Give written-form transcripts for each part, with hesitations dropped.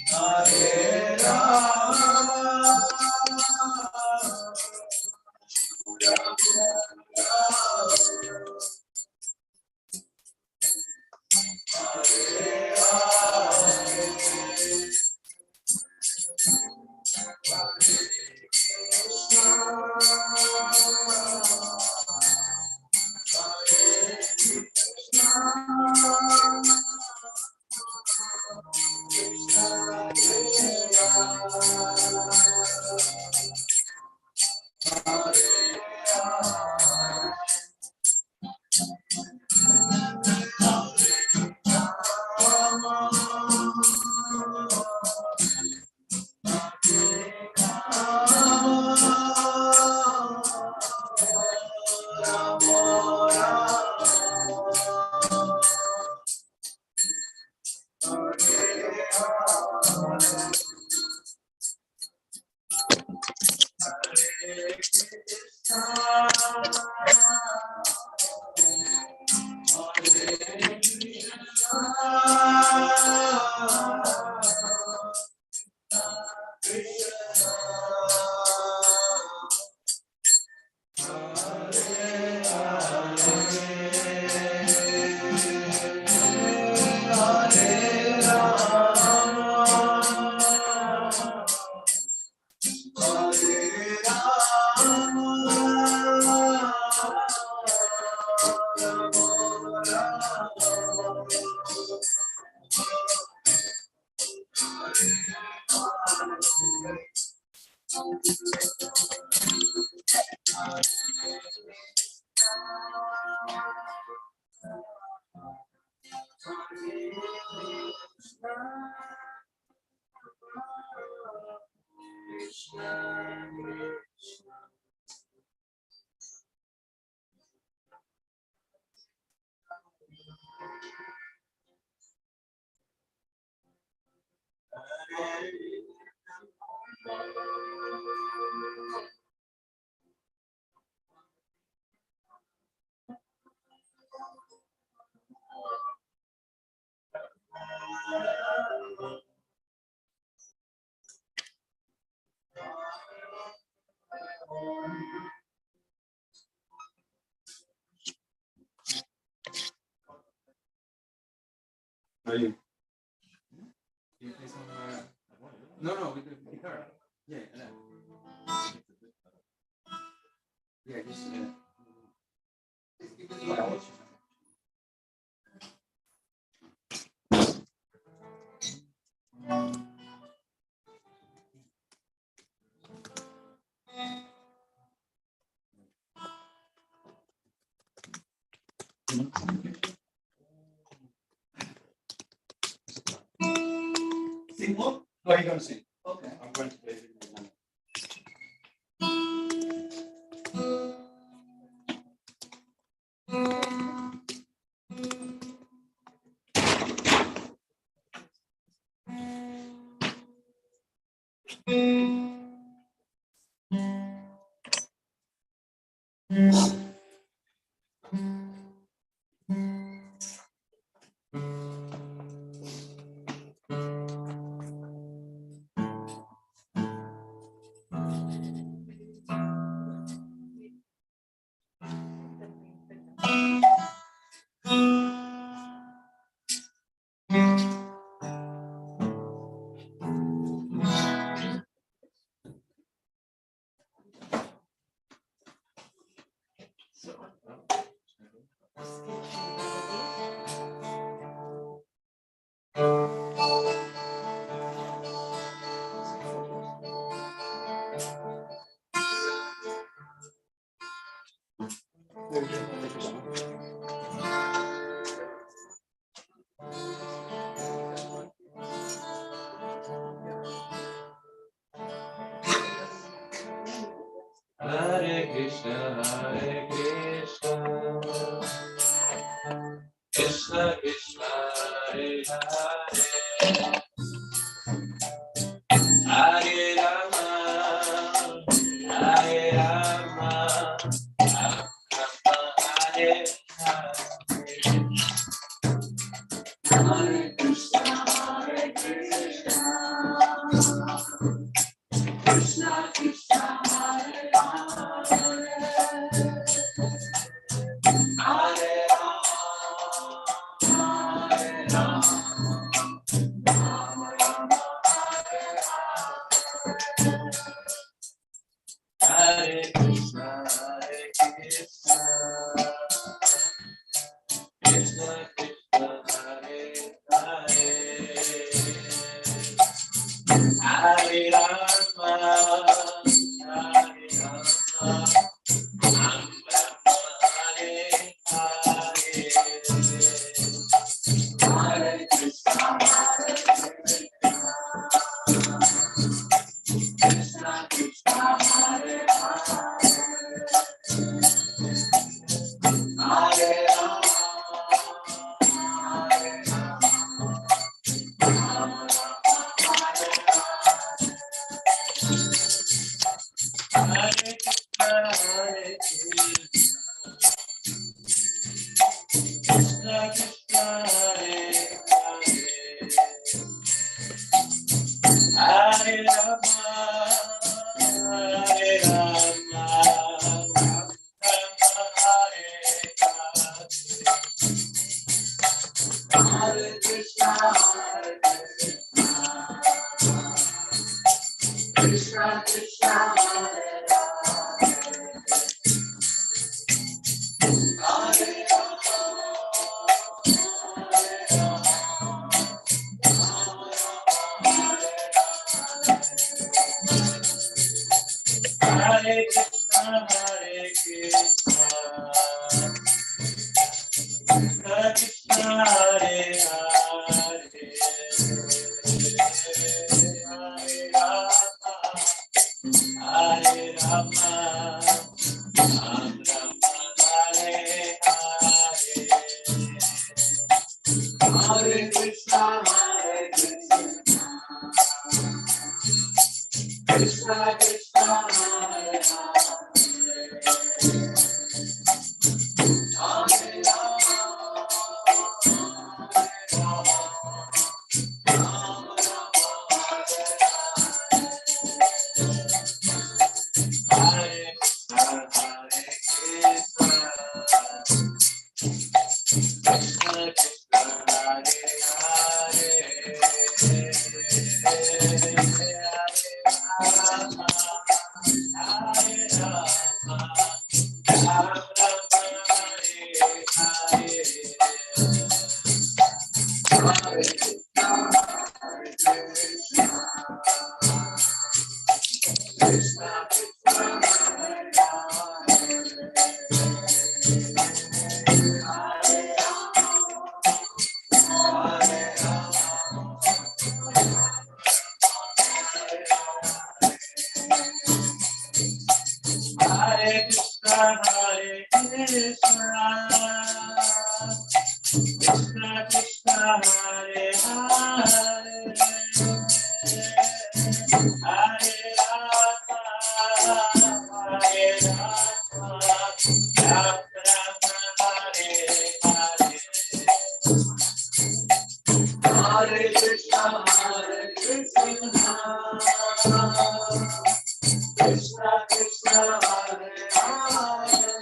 Hare Rama, Are you? Can you play some? No, with the guitar. Yeah, yeah, just. Just give it Sing what? Oh, you're going to sing? Okay. I'm going to play it. Hare Krishna, Krishna Krishna, Hare Hare, Hare Rama, Hare Rama, Rama Hare Hare, Hare Krishna, Hare Rama, Hare Rama, Hare Hare Krishna, Krishna Krishna, Hare Hare, Hare Rama, Hare Rama, Hare Krishna, Hare Krishna, Krishna Hare Hare, Hare Rama, Hare Rama, Rama Hare Hare, Hare Krishna, Hare Krishna, Krishna Hare Hare, Hare Hare Krishna, Hare Krishna, Krishna Krishna, Hare Hare,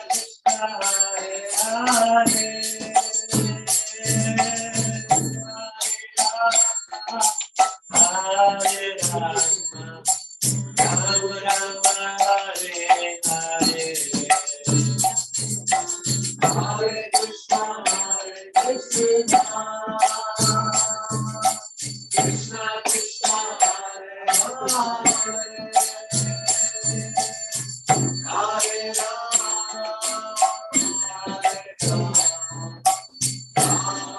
Hare Rama, Hare Rama, Rama Hare Hare, Hare Krishna, Hare Krishna, Krishna Krishna, Hare Hare, Hare Rama, Hare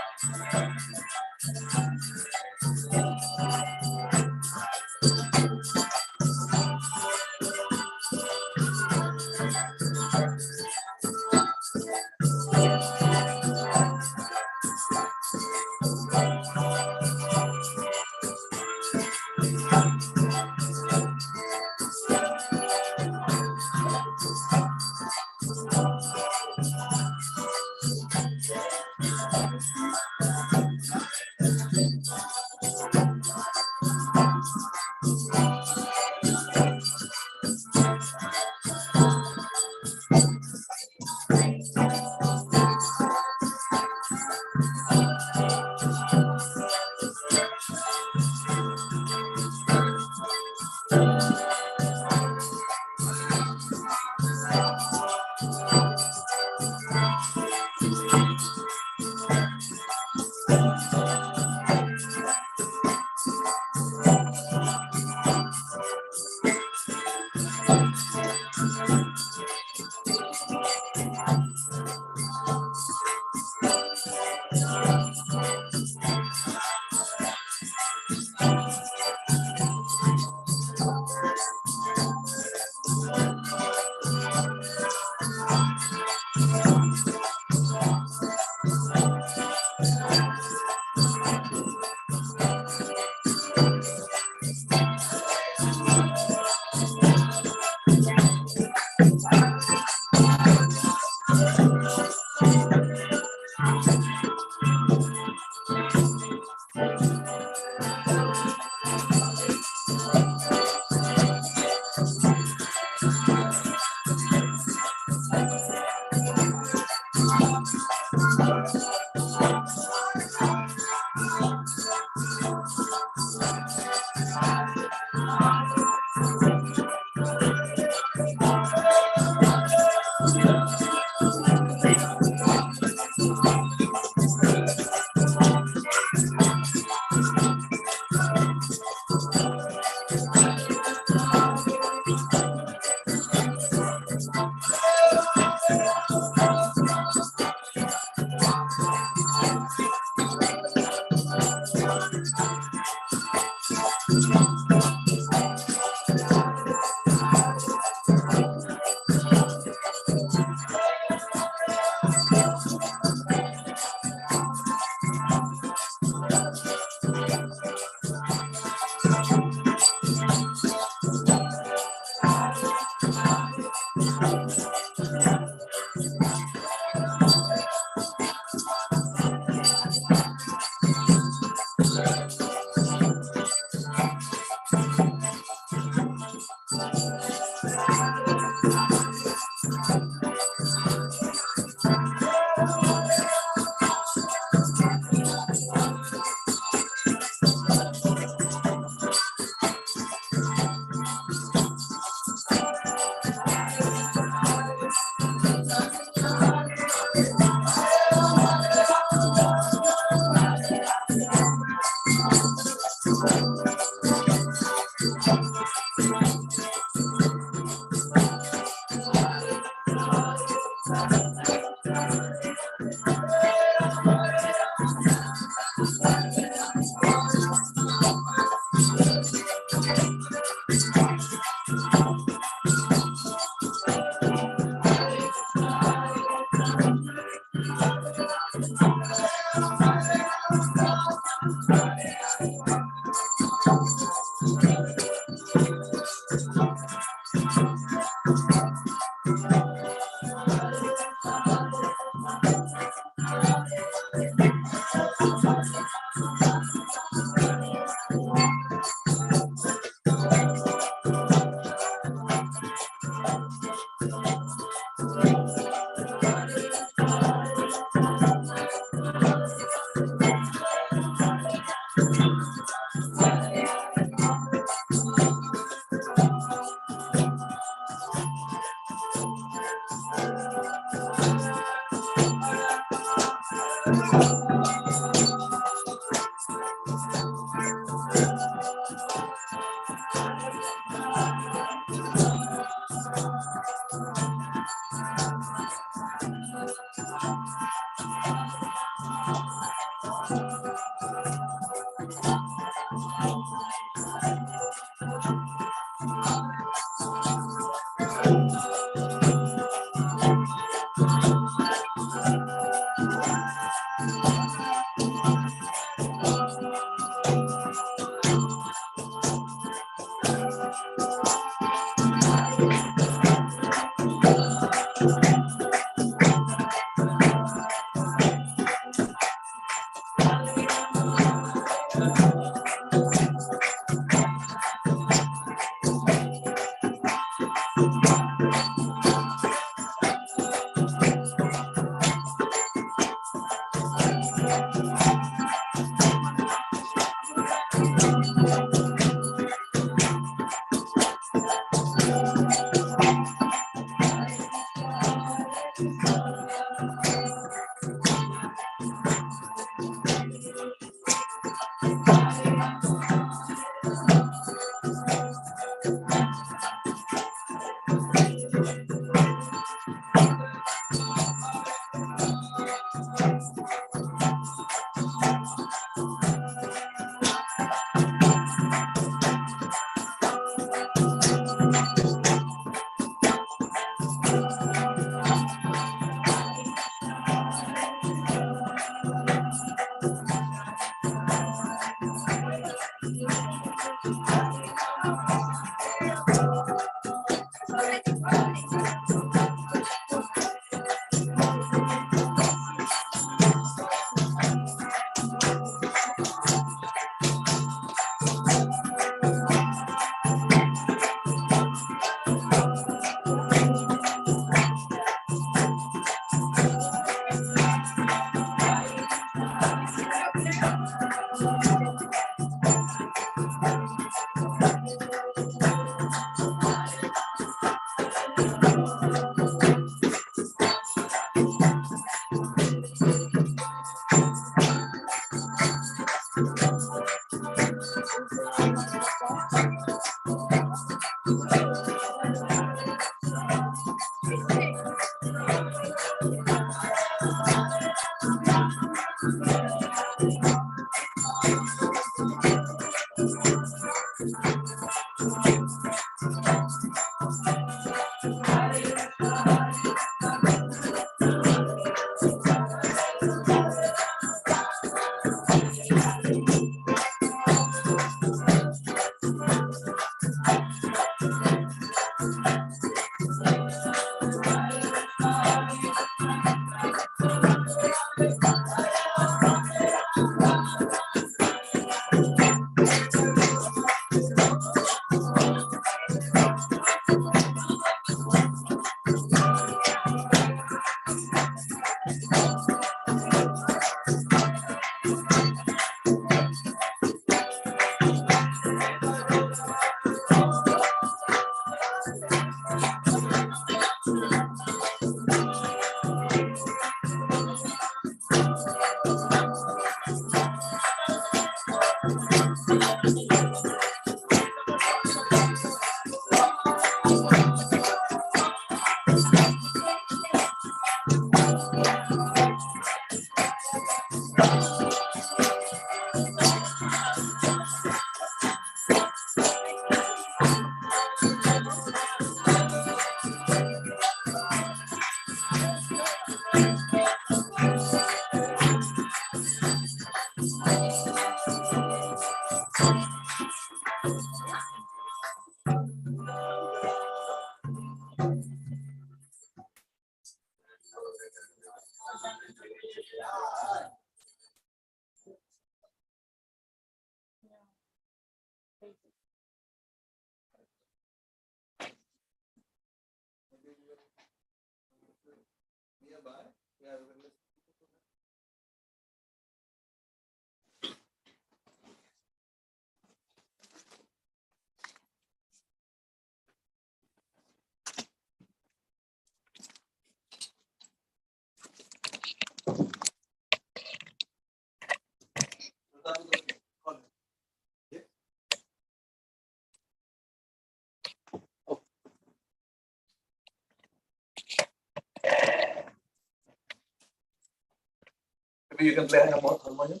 Maybe you can play harmonium.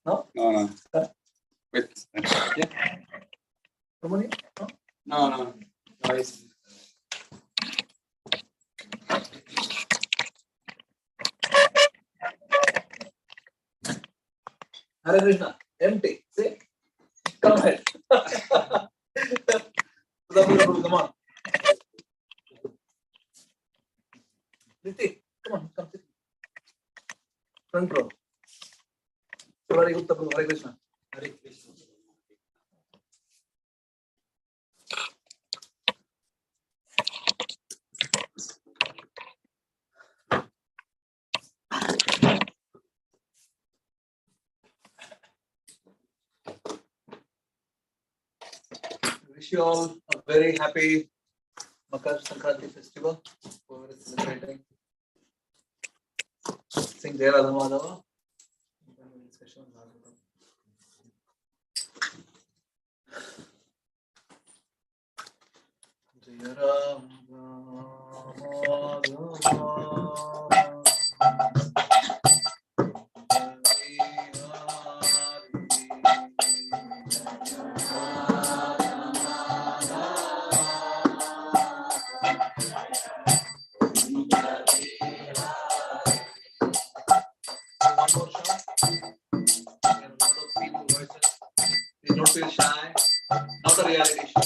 No? No. Huh? Wait. Yeah. Harmonium? No? No. No, it's Hare Krishna. Empty. See? Come ahead. Come on. Niti, come on. Come sit. Front row. Very good, Prabhu. Hare Krishna. Hare Krishna. Wish you all a very happy Makar Sankranti festival. Whoever is celebrating. Sing Jai Radha Madhava. Jai Radha Don't feel shy. Not a reality show.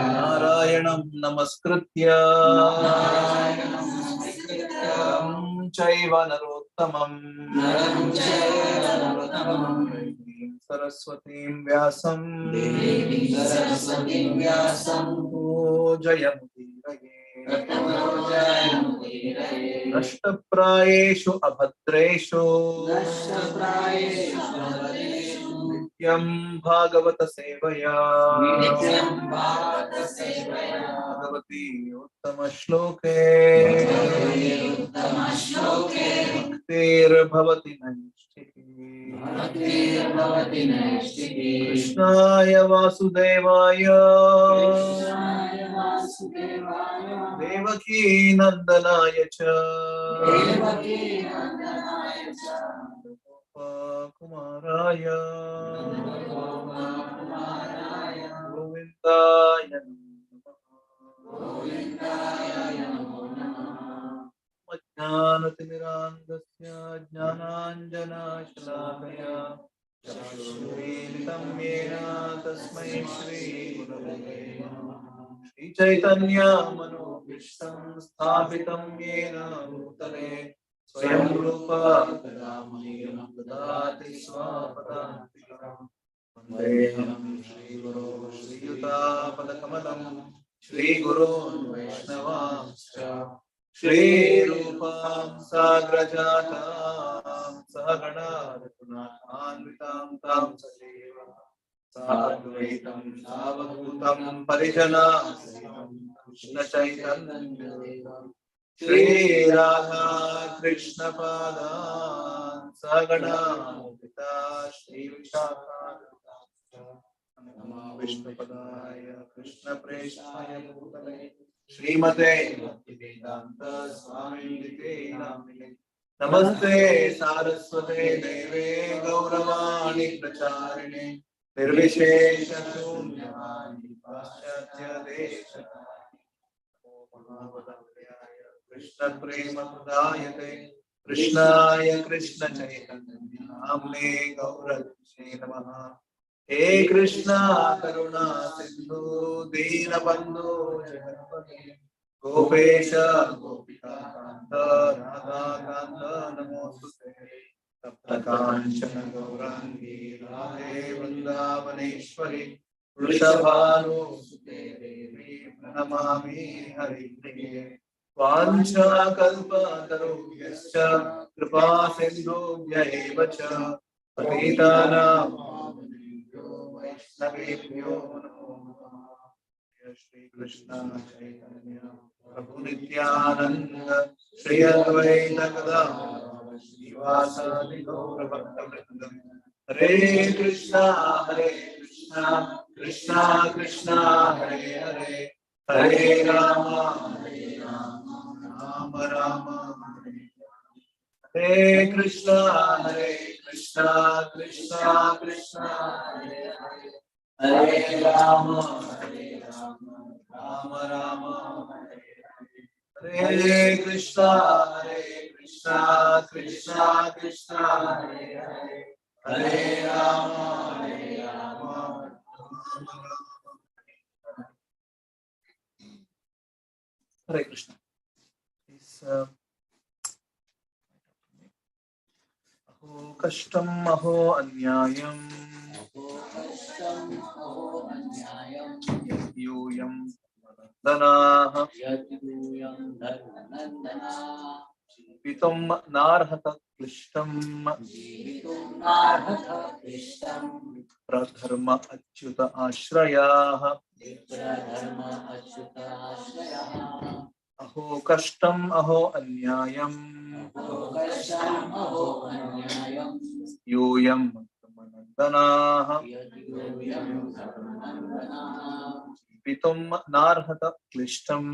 नारायणं नमस्कृत्य नरं चैव नरोत्तमं देवीं सरस्वतीं व्यासं पूजयमुदीरये नष्टप्रायेषु अभद्रेषु नित्यं भागवत सेवया भगवती उत्तम श्लोके भक्तिर्भवति नैष्ठिकी भक्तिर्भवति नैष्ठिकी कृष्णाय वासुदेवाय कृष्णाय वासुदेवाय देवकी नंदनाय च देवकी नन्दनाय च कुमाराय नन्दगोपकुमाराय गोविन्दाय नमः। गोविन्दाय नमो नमः अज्ञानतिमिरान्धस्य ज्ञानाञ्जनशलाकया चक्षुरुन्मीलितं येन तस्मै श्रीगुरवे नमः। श्रीचैतन्यमनोभीष्टं स्थापितं येन भूतले स्वयं रूप कदा मह्यं ददाति स्वपदान्तिकम्। वन्देऽहं श्रीगुरो श्रीयुतापदकमलं श्रीगुरोन् वैष्णवांश्च श्रीरूपां साग्रजातां सहगणा रघुनाथान्वितां तां सजीव साद्वैतं सावधूतं परिजनासहितं कृष्णचैतन्यदेवं श्रीराधा कृष्णपादान् सहगणा पिता श्रीविशाखान्वितांश्च नमो विष्णुपदाय कृष्णप्रेष्ठाय भूतले श्रीमते भक्तिवेदांत स्वामिनिते नामिने नमस्ते सारस्वते देवे गौरवाणी प्रचारिणे निर्विशेष शून्यवादी पाश्चात्य देशकारिणे महावदव्याय कृष्ण प्रेम प्रदायते कृष्णाय कृष्ण चैतन्य नाम्ने गौरक्षे नमः। हे कृष्णा करुणा सिंधु दीनबंधु जगत्पते गोपेश गोपिका कांत राधा कांत नमोस्तुते तप्त कांचन गौरांगी राधे वृंदावनेश्वरी वृषभानुसुते देवी प्रणमामि हरिप्रिये वाञ्छाकल्पतरुभ्यश्च कृपा सिन्धुभ्य एव च पतितानां वैष्णवेभ्यो नमो नमः। श्री कृष्ण चैतन्य प्रभु नित्यानंद श्री अद्वैत गदाधर श्रीवासादि गौर भक्तवृंद हरे कृष्णा कृष्णा कृष्णा हरे हरे हरे राम राम राम हरे कृष्णा कृष्णा कृष्णा हरे हरे हरे राम राम राम हरे कृष्णा कृष्णा कृष्णा हरे हरे हरे राम हरे कृष्ण। अहो कष्टम अहो अन्यायम यूयं धनाः जीवितुं नार्हत क्लिष्टम् प्रधर्म अच्युत आश्रयाः अहो कष्टम अहो अन्यायम् यूयं धनाः जीवितुं नार्हत क्लिष्टम्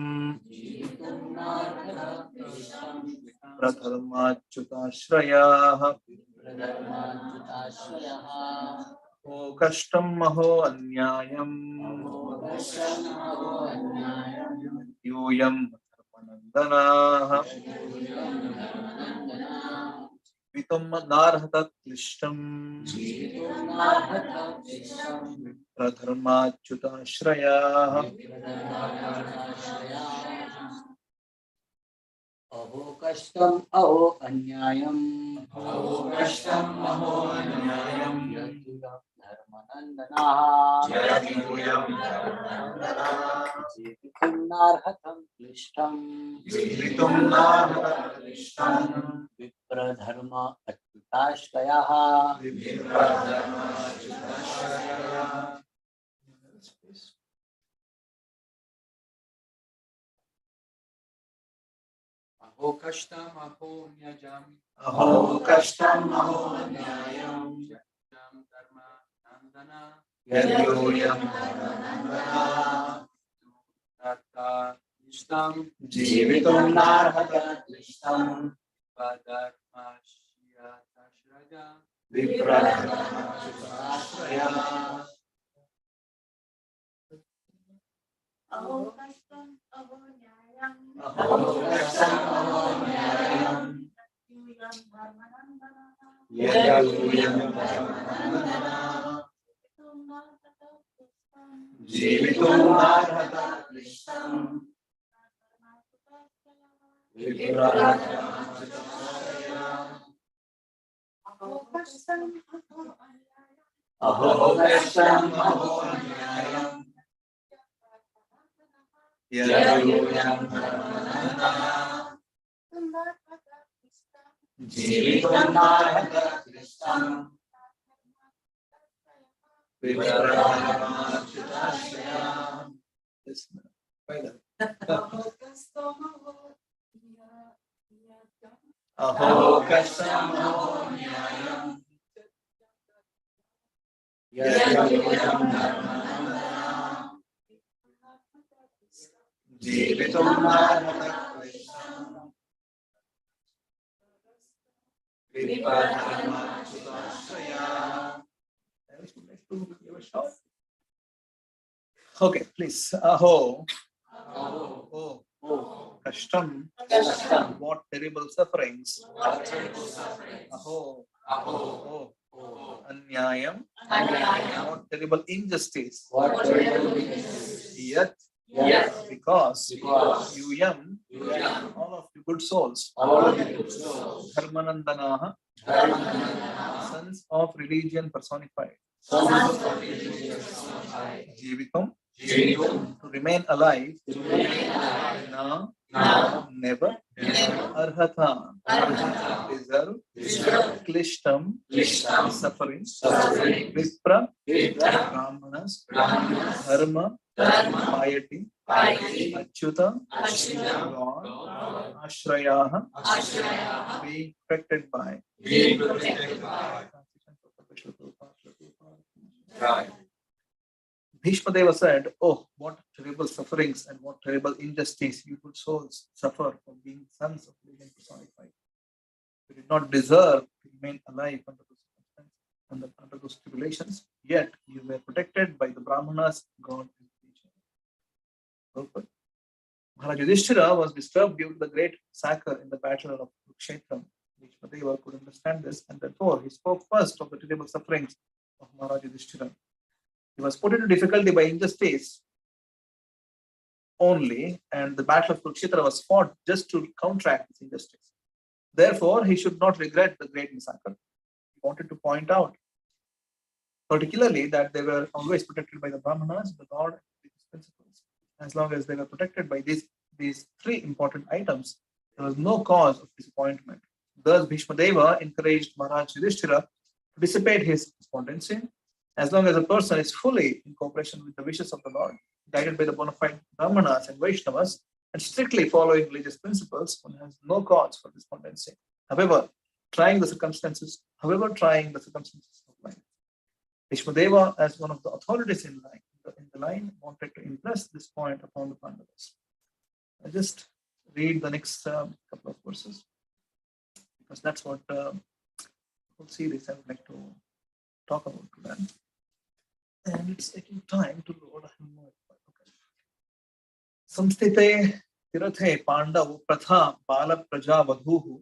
प्रधर्माच्युताश्रयाः अहो कष्टम् अहो अन्यायम् यूयं धर्मनन्दनाः जीवितुं नार्हत क्लिष्टम् प्रधर्माच्युताश्रयाः अहो कष्टम अहो अन्यायम् जीवितुं नार्हतं क्लिष्टम् विप्रधर्म अच्युताश्रयः अहो कष्टम अहो न्यजम Aho kashtam aho nyayam. Yam dharma nandana. Yadyodhyam dharmanandana. Tata ishtam. Jeevitum narhata klishtam. Padharmashya tashraja. Viprakramachutashraya. Aho kashtam aho nyayam. Aho kashtam aho nyayam. Yadyudhyam dharmanandana. Yadyodhyam dharmanandana. Jeevitum narhata klishtam. Viprakramachutashraya. Aho kashtam aho anyayam. Aho kashtam aho nyayam. Yadyodhyam dharmanandana. Jeevitum narhata klishtam. Viprakramachutashraya. Yes, ma'am. Final. Aho kashtam aho nyayam. Yadyodhyam dharmanandana. Jeevitum narhata klishtam. Viprakramachutashraya. Okay, please. Aho. Oh. Kashtam. What terrible sufferings. Aho. Oh. Anyayam. What terrible injustice. Yet. Because you yam, all of you good souls, Dharmanandanaha, sons of religion personified, Jeevitum, to remain alive, na, never, arhata, deserve, klishtam, suffering, vipra, brahmanas, dharma, piety, achyuta, God, ashrayaha, being protected by. Bhishmadeva said, oh, what terrible sufferings and what terrible injustice you good souls suffer from being sons of living personified. You did not deserve to remain alive under those circumstances, under those tribulations, yet you were protected by the Brahmanas, God, and nature. Maharaj Yudhishthira was disturbed due to the great massacre in the battle of Kurukshetra. Bhishmadeva could understand this, and therefore he spoke first of the terrible sufferings of Maharaj Yudhishthira. He was put into difficulty by injustice only, and the battle of Kurukshetra was fought just to counteract this injustice. Therefore, he should not regret the great massacre. He wanted to point out, particularly, that they were always protected by the Brahmanas, the God, and these principles. As long as they were protected by these three important items, there was no cause of disappointment. Thus, Bhishmadeva encouraged Maharaj Yudhishthira to dissipate his despondency. As long as a person is fully in cooperation with the wishes of the Lord, guided by the bona fide Brahmanas and Vaishnavas, and strictly following religious principles, one has no cause for despondency. However, trying the circumstances of life. Bhishmadeva, as one of the authorities in the line, wanted to impress this point upon the Pandavas. I just read the next couple of verses, because that's what whole series I would like to talk about today. And it's taking time to load. Okay. Samstite tirathe pandav pratha bala praja vadhuhu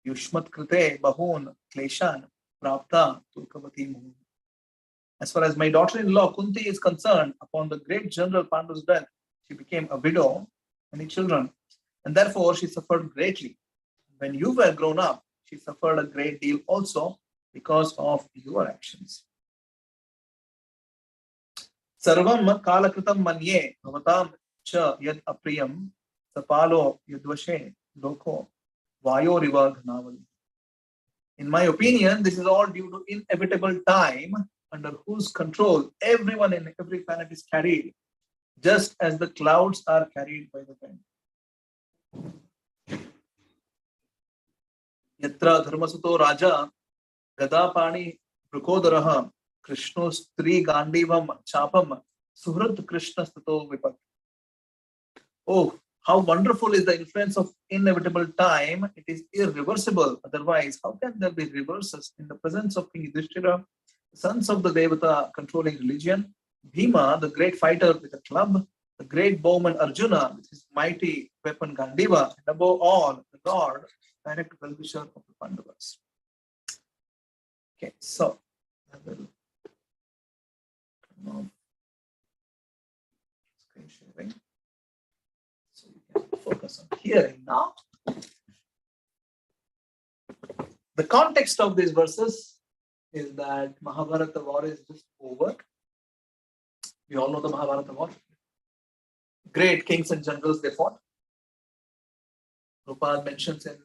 yushmat krite bahun kleshan prapta tulkavati muhu. As far as my daughter-in-law Kunti is concerned, upon the great general Pandu's death, she became a widow, many children, and therefore she suffered greatly. When you were grown up, she suffered a great deal also because of your actions. Sarvam kalakritam manye bhavatam cha yad apriyam sapalo yadvashe loko vayoriva dhanavali. In my opinion, this is all due to inevitable time, under whose control everyone in every planet is carried, just as the clouds are carried by the wind. Yatra Dharmasuto Raja Gadapani Brukodaraha Krishno Stri Gandivam Chapam Suhrat Krishna Stato Vipat. Oh, how wonderful is the influence of inevitable time. It is irreversible. Otherwise, how can there be reverses in the presence of King Yudhishthira, sons of the Devata controlling religion, Bhima, the great fighter with a club, the great bowman Arjuna with his mighty weapon Gandiva, and above all, the Lord, direct well-wisher of the Pandavas. Okay, so I will turn off screen sharing. So you can focus on hearing now. The context of these verses is that Mahabharata war is just over. We all know the Mahabharata war. Great kings and generals they fought. Prabhupada mentions in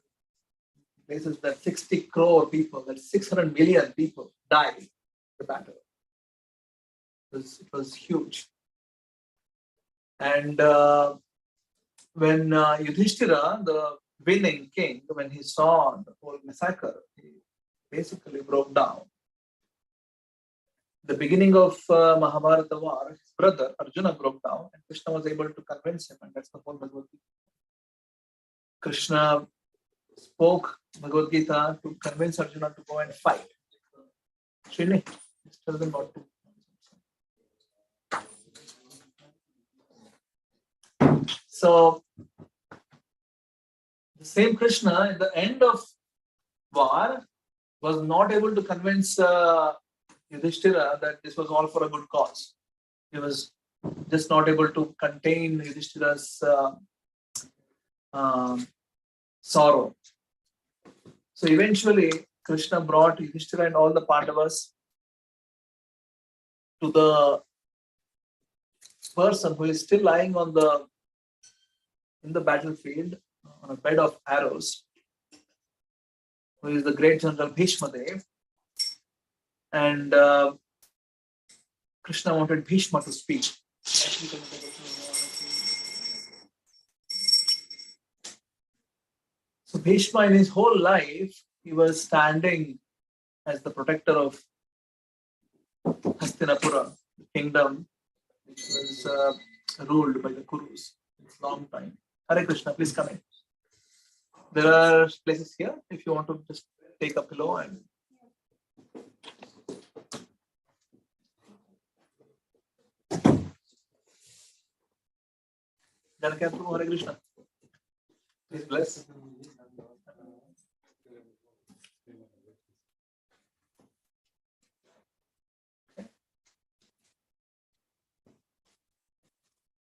places that 60 crore people, that 600 million people died in the battle. It was huge. And when Yudhishthira, the winning king, when he saw the whole massacre, he basically broke down. The beginning of Mahabharata war, his brother Arjuna broke down, and Krishna was able to convince him, and that's the whole Bhagavad Gita. Krishna spoke Bhagavad Gita to convince Arjuna to go and fight. Srini, just tell them what to. So, the same Krishna at the end of war was not able to convince Yudhishthira that this was all for a good cause. He was just not able to contain Yudhishthira's sorrow. So eventually, Krishna brought Yudhishthira and all the Pandavas to the person who is still lying in the battlefield on a bed of arrows, who is the great general Bhishma Dev. And Krishna wanted Bhishma to speak. So Bhishma in his whole life, he was standing as the protector of Hastinapura, the kingdom which was ruled by the Kurus. It's a long time. Hare Krishna, please come in. There are places here if you want to just take a pillow and Janakya Hare Krishna. Please bless.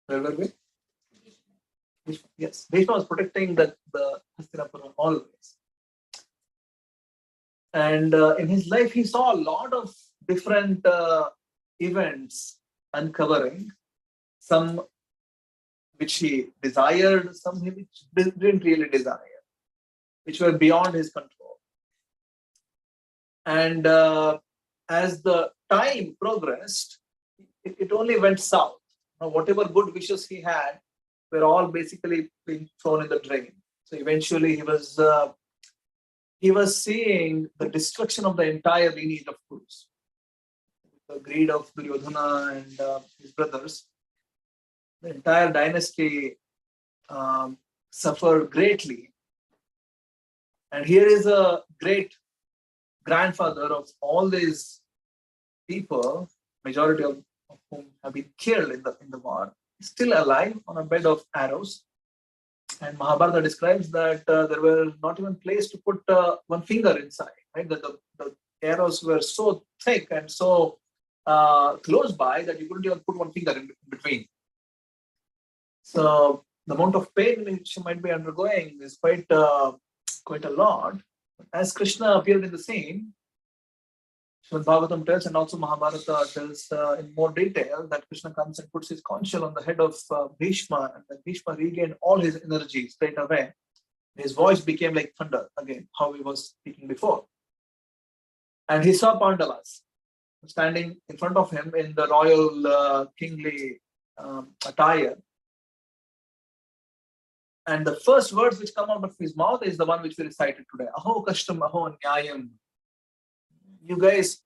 Where were we? Yes, Bhishma was protecting the Hastinapura always. And in his life, he saw a lot of different events uncovering, some which he desired, some which didn't really desire, which were beyond his control. And as the time progressed, it only went south. Now, whatever good wishes he had were all basically being thrown in the drain. So eventually he was seeing the destruction of the entire lineage of Kurus. The greed of Duryodhana and his brothers. The entire dynasty suffered greatly. And here is a great grandfather of all these people, majority of whom have been killed in the war, still alive on a bed of arrows. And Mahabharata describes that there were not even place to put one finger inside, right? That the arrows were so thick and so close by that you couldn't even put one finger in between. So the amount of pain which you might be undergoing is quite a lot. As Krishna appeared in the scene, Srimad Bhagavatam tells, and also Mahabharata tells in more detail, that Krishna comes and puts his conch shell on the head of Bhishma, and then Bhishma regained all his energy straight away. His voice became like thunder again, how he was speaking before. And he saw Pandavas standing in front of him in the royal kingly attire. And the first words which come out of his mouth is the one which we recited today. Aho kashtam aho nyayam. You guys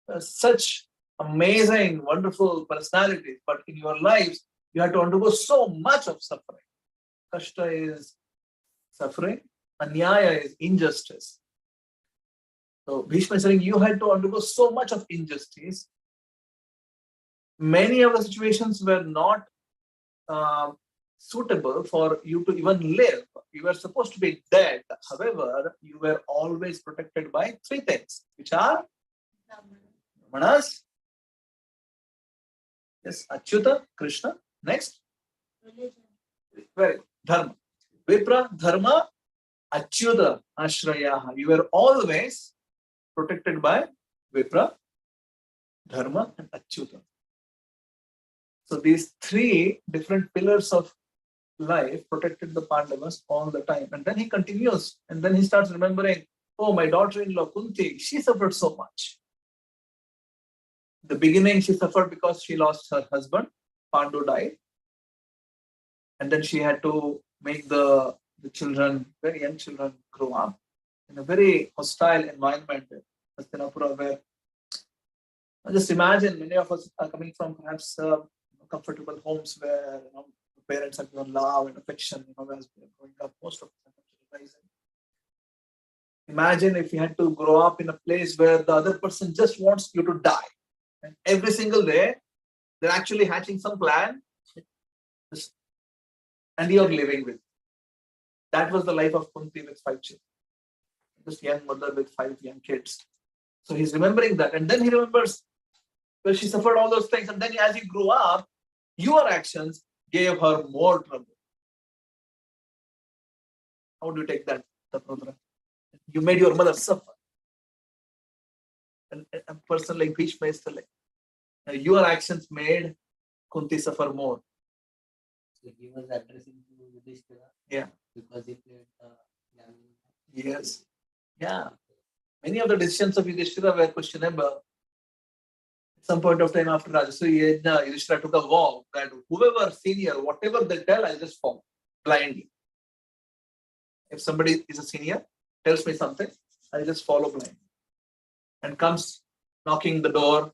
are such amazing, wonderful personalities, but in your lives, you had to undergo so much of suffering. Kashta is suffering, anyaya is injustice. So Bhishma is saying you had to undergo so much of injustice. Many of the situations were not suitable for you to even live. You were supposed to be dead. However, you were always protected by three things, which are Manas, yes, Achyuta, Krishna. Next, Religion. very good. Dharma. Vipra, Dharma, Achyuta, Ashrayaha. You were always protected by Vipra, Dharma, and Achyuta. So these three different pillars of life protected the Pandavas all the time. And then he continues, and then he starts remembering, oh, my daughter-in-law Kunti, she suffered so much. In the beginning, she suffered because she lost her husband. Pandu died. And then she had to make the children, very young children, grow up in a very hostile environment in Hastinapura, where just imagine many of us are coming from perhaps comfortable homes where parents have given love and affection, as we are growing up, most of the time. Imagine if you had to grow up in a place where the other person just wants you to die. And every single day, they're actually hatching some plan, and you're living with. That was the life of Kunti with 5 children. This young mother with 5 young kids. So he's remembering that. And then he remembers, well, she suffered all those things. And then as he grew up, your actions gave her more trouble. How do you take that, Taprudra? You made your mother suffer. And a person like Bhishma is telling, your actions made Kunti suffer more. So he was addressing to Yudhishthira. Yeah. Because he played gambling. Yes. Yeah. Many of the decisions of Yudhishthira were questionable. At some point of time after Rajasuya Yajna, Yudhishthira took a vow that whoever senior, whatever they tell, I'll just follow blindly. If somebody is a senior, tells me something, I'll just follow blindly. And comes knocking the door,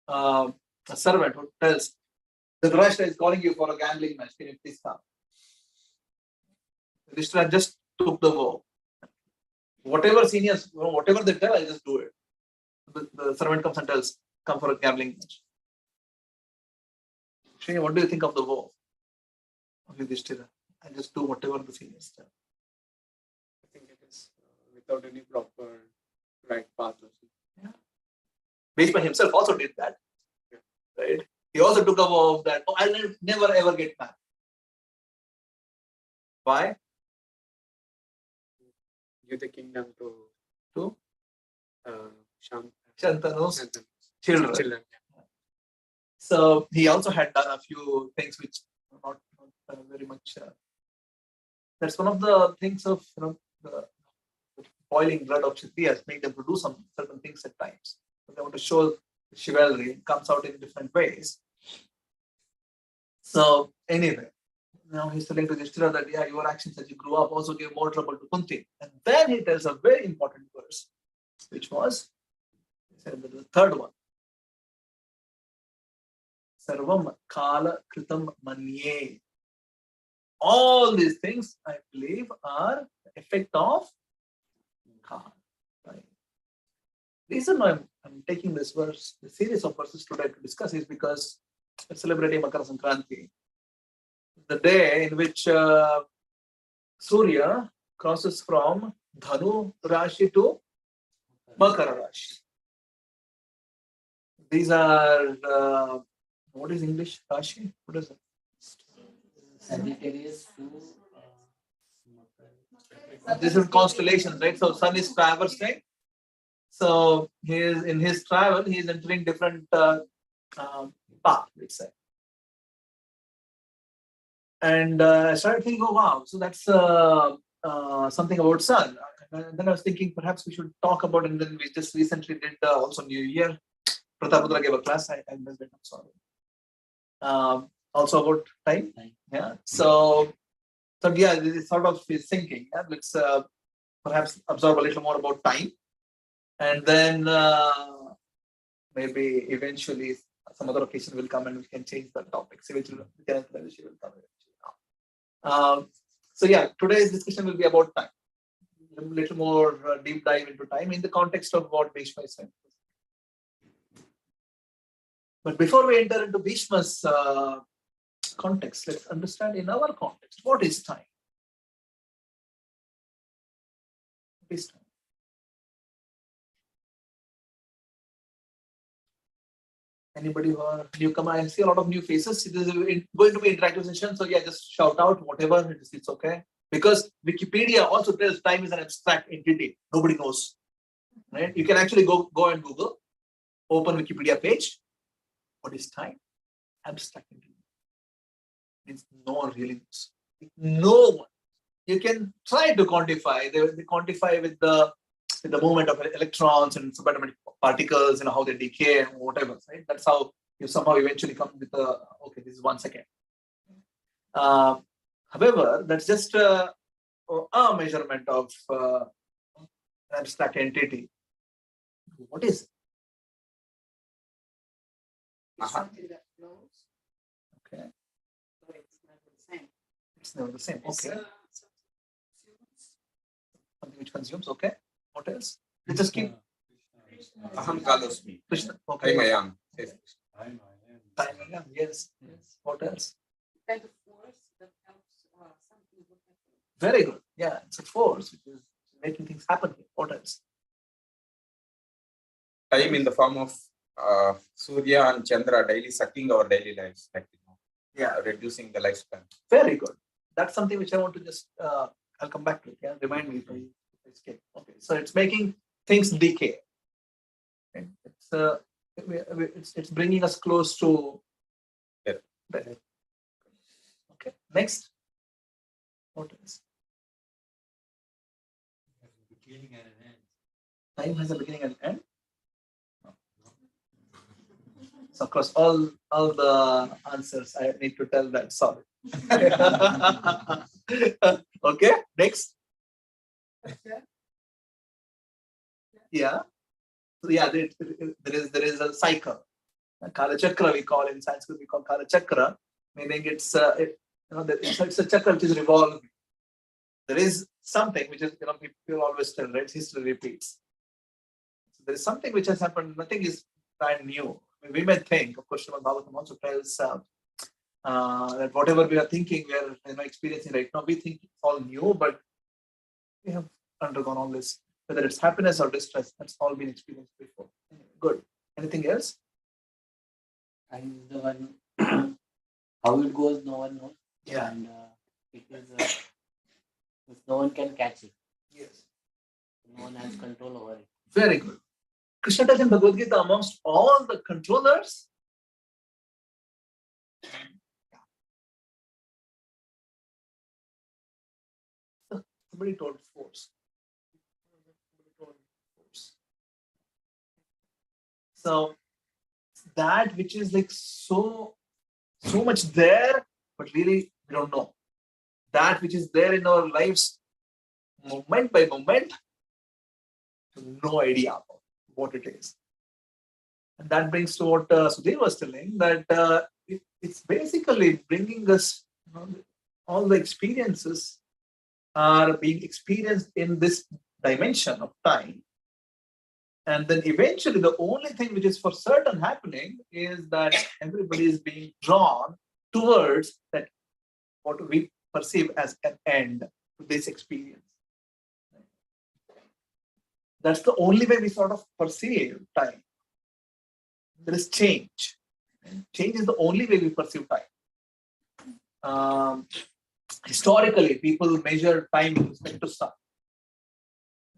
a servant who tells, the Dhritarashtra is calling you for a gambling match, can you please come? Yudhishthira just took the vow. Whatever seniors, whatever they tell, I'll just do it. The servant comes and tells, come for a gambling match. Shrey, what do you think of the vow of Yudhishthira? I just do whatever the seniors tell. I think it is without any proper right path. Yeah. Bhishma himself also did that. Yeah. Right? He also took a vow of that, oh, I'll never ever get married. Why? Give the kingdom to Shantanu's children. So he also had done a few things which are not very much. That's one of the things of the boiling blood of Kshatriyas, make them to do some certain things at times. So they want to show chivalry. It comes out in different ways. So anyway, now he's telling to Yudhishthira that your actions as you grew up also gave more trouble to Kunti. And then he tells a very important verse, which was the third one. Sarvam kala kritam manye. All these things, I believe, are the effect of kala. Right? The reason why I'm taking this verse, the series of verses today to discuss is because we're celebrating Makara Sankranti, the day in which Surya crosses from Dhanu Rashi to Makara Rashi. These are, what is English Rashi? What is it? Sagittarius to This is constellations, right? So Sun is traversing. So he is in his travel, he is entering different path, let's say. And I started thinking, oh wow, so that's something about Sun. And then I was thinking perhaps we should talk about, and then we just recently did also New Year. Pratapudra gave a class, I missed it, I'm sorry. Also about time. Yeah. So So yeah, this is sort of his thinking. Yeah? Let's perhaps absorb a little more about time, and then maybe eventually some other occasion will come and we can change the topics. Eventually, will come eventually. So yeah, today's discussion will be about time. A little more deep dive into time in the context of what Bhishma is saying. But before we enter into Bhishma's context, let's understand in our context, what is time? What is time? Anybody who are newcomer? I see a lot of new faces. This is going to be interactive session, so yeah, just shout out whatever. It's okay. Because Wikipedia also tells time is an abstract entity. Nobody knows. Right? You can actually go and Google, open Wikipedia page. What is time? Abstract entity. Means no one really knows. No one. You can try to quantify. They quantify with the movement of electrons and subatomic particles, how they decay and whatever. Right? That's how you somehow eventually come with okay, this is 1 second. However, that's just a measurement of an abstract entity. What is it? It's something that flows, Okay, but it's never the same. it's never the same. It's, Okay, something which consumes. Okay, what else? Let's just keep. Aham kalosmi. Krishna. I Okay. am. Time, yeah, yes. What else? kind of force that helps something to happen. Very good. Yeah, it's a force which is making things happen. What else? Time in the form of Surya and Chandra daily sucking our daily lives, Yeah, reducing the lifespan. very good. That's something which I want to just. I'll come back to it. Yeah, remind me if I escape. Okay, so it's making things decay. Okay. It's bringing us close to death. death. Okay, next. What else? Beginning and an end. Time has a beginning and end. No. So across all the answers, I need to tell that. Sorry. Okay, next. Yeah. So yeah, there is a cycle. Kala Chakra we call in Sanskrit, we call Kala Chakra, meaning it's it's a chakra which is revolving. There is something which is, people always tell, right? History repeats. So there is something which has happened. Nothing is brand new. We may think, of course, Srimad Bhagavatam also tells that whatever we are thinking, we are experiencing right now, we think it's all new, but we have undergone all this. Whether it's happiness or distress, that's all been experienced before. Anyway, good. Anything else? Time is the one. How it goes, no one knows. Yeah. And it is. No one can catch it. Yes. No one has control over it. Very good. Krishna tells in Bhagavad Gita, amongst all the controllers, somebody told force. So that which is like so much there, but really we don't know. That which is there in our lives, moment by moment, no idea about what it is. And that brings to what Sudhir was telling, that it's basically bringing us, all the experiences are being experienced in this dimension of time. And then eventually the only thing which is for certain happening is that everybody is being drawn towards that what we perceive as an end to this experience. That's the only way we sort of perceive time. There is change. Change is the only way we perceive time. Historically, people measure time with respect to sun.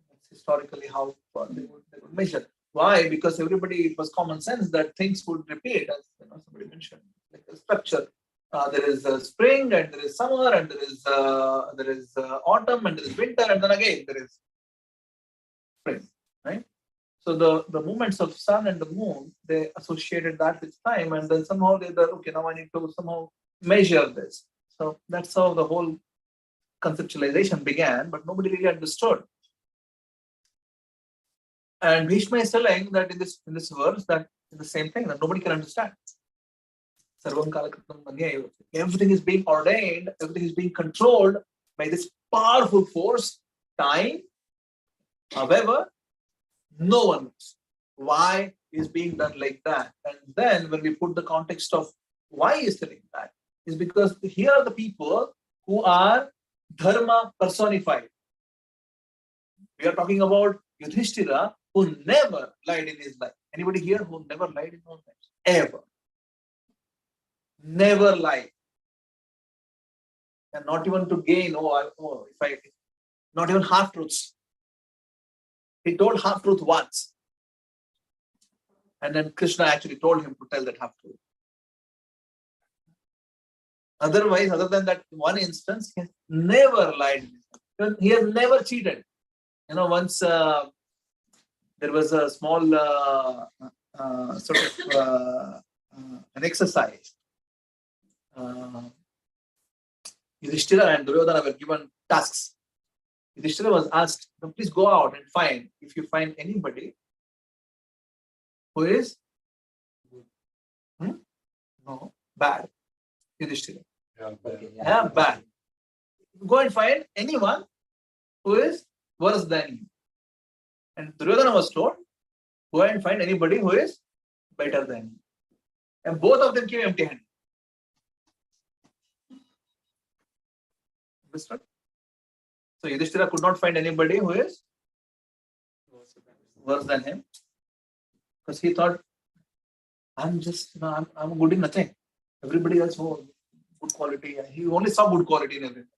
That's historically how they would measure. Why? Because everybody, it was common sense that things would repeat, as somebody mentioned, like a structure. There is spring, and there is summer, and there is autumn, and there is winter, and then again there is spring, right? So the movements of sun and the moon, they associated that with time, and then somehow they thought, okay, now I need to somehow measure this. So that's how the whole conceptualization began, but nobody really understood. And Bhishma is telling that in this verse that is the same thing that nobody can understand. Sarvam Kalakritam Manya. Everything is being ordained, everything is being controlled by this powerful force, time. However, no one knows why is being done like that. And then when we put the context of why he is telling that, is because here are the people who are dharma personified. We are talking about Yudhishthira, who never lied in his life. Anybody here who never lied in his life? Ever. Never lied. And not even to gain, not even half truths. He told half truth once. And then Krishna actually told him to tell that half truth. Otherwise, other than that one instance, he has never lied. He has never cheated. Once there was a small an exercise. Yudhishthira and Duryodhana were given tasks. Yudhishthira was asked, please go out and find, if you find anybody who is bad. Yudhishthira. Bad. Go and find anyone who is worse than you. And Duryodhana was told, go and find anybody who is better than you. And both of them came empty-handed. Understood? So Yudhishthira could not find anybody who is worse than him. Because he thought, I'm good in nothing. Everybody else, good quality. He only saw good quality in everything.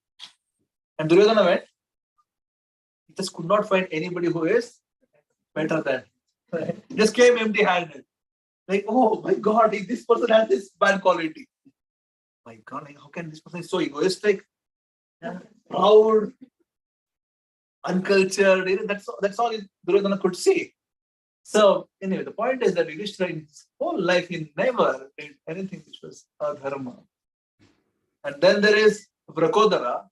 And Duryodhana went, he just could not find anybody who is better than him. He just came empty-handed. Like, oh my God, this person has this bad quality. My God, how can this person be so egoistic, proud, uncultured? That's all Duryodhana could see. So anyway, the point is that Yudhishthira in his whole life, he never did anything which was adharma. And then there is Vrakodara,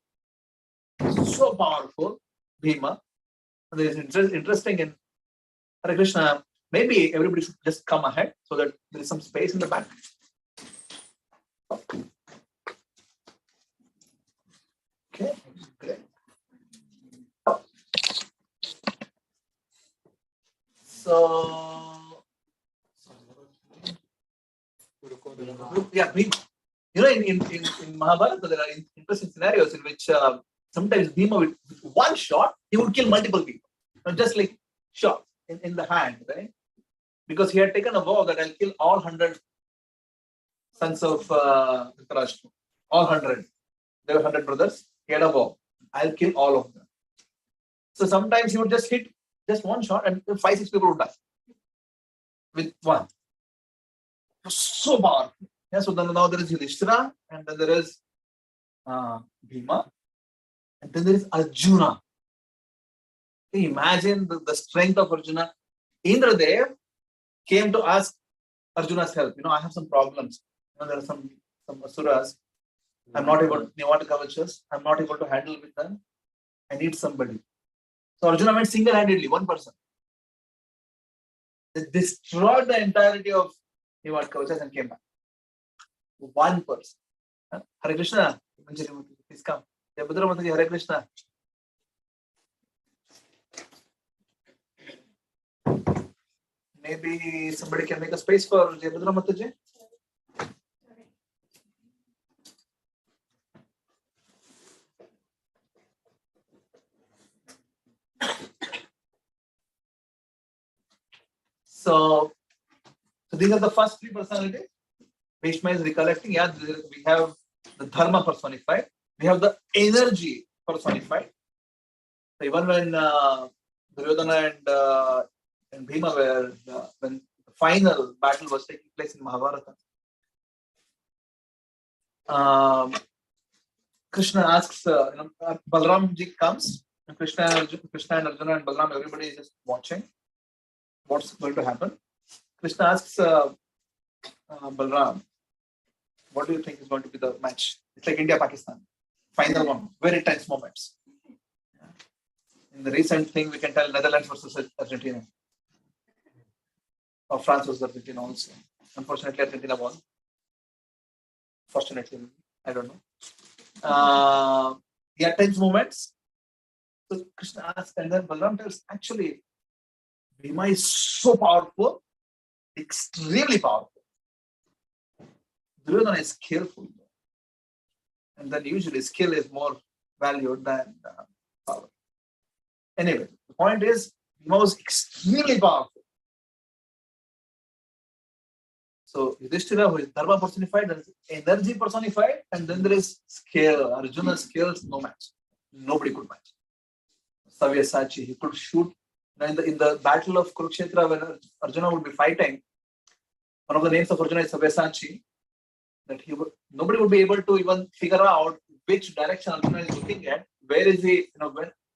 so powerful, Bhima. And there is interesting in Hare Krishna, maybe everybody should just come ahead so that there is some space in the back. Okay, great. So, yeah, Bhima. In Mahabharata, there are interesting scenarios in which sometimes Bhima, with one shot, he would kill multiple people. Not just like shots in the hand, right? Because he had taken a vow that I'll kill all 100 sons of Dhritarashtra. All 100. There were 100 brothers. He had a vow. I'll kill all of them. So sometimes he would just hit just one shot and 5-6 people would die. With one. So powerful. Yeah, so then now there is Yudhishthira, and then there is Bhima, and then there is Arjuna. Can you imagine the strength of Arjuna? Indradev came to ask Arjuna's help. I have some problems. There are some asuras. I'm not able to, Nivatakavachas. I'm not able to handle with them. I need somebody. So Arjuna went single-handedly, one person. They destroyed the entirety of Nivatakavachas and came back. One person. Hare Krishna. Please come. Jayabhadra Mataji, Hare Krishna. Maybe somebody can make a space for Jayabhadra Mataji. So these are the first three personalities. Bhishma is recollecting. Yeah, we have the dharma personified. We have the energy personified. So even when Duryodhana and Bhima were, when the final battle was taking place in Mahabharata, Krishna asks, Balram ji comes, and Krishna and Arjuna and Balram, everybody is just watching what's going to happen. Krishna asks Balram, what do you think is going to be the match? It's like India-Pakistan. final one, very tense moments. In the recent thing, we can tell Netherlands versus Argentina, or France versus Argentina also. Unfortunately, Argentina won. Fortunately, I don't know. Yeah, tense moments. So Krishna asks, and then Balaram tells, actually, Bhima is so powerful, extremely powerful. Duryodhana is skillful. And then usually skill is more valued than power. Anyway, the point is, Bhima was extremely powerful. So Yudhishthira, who is Dharma personified, there is energy personified, and then there is skill. Arjuna's skills, no match. Nobody could match. Sabyasachi, he could shoot. In the battle of Kurukshetra, when Arjuna would be fighting, one of the names of Arjuna is Sabyasachi, that nobody would be able to even figure out which direction Arjuna is looking at. Where is he,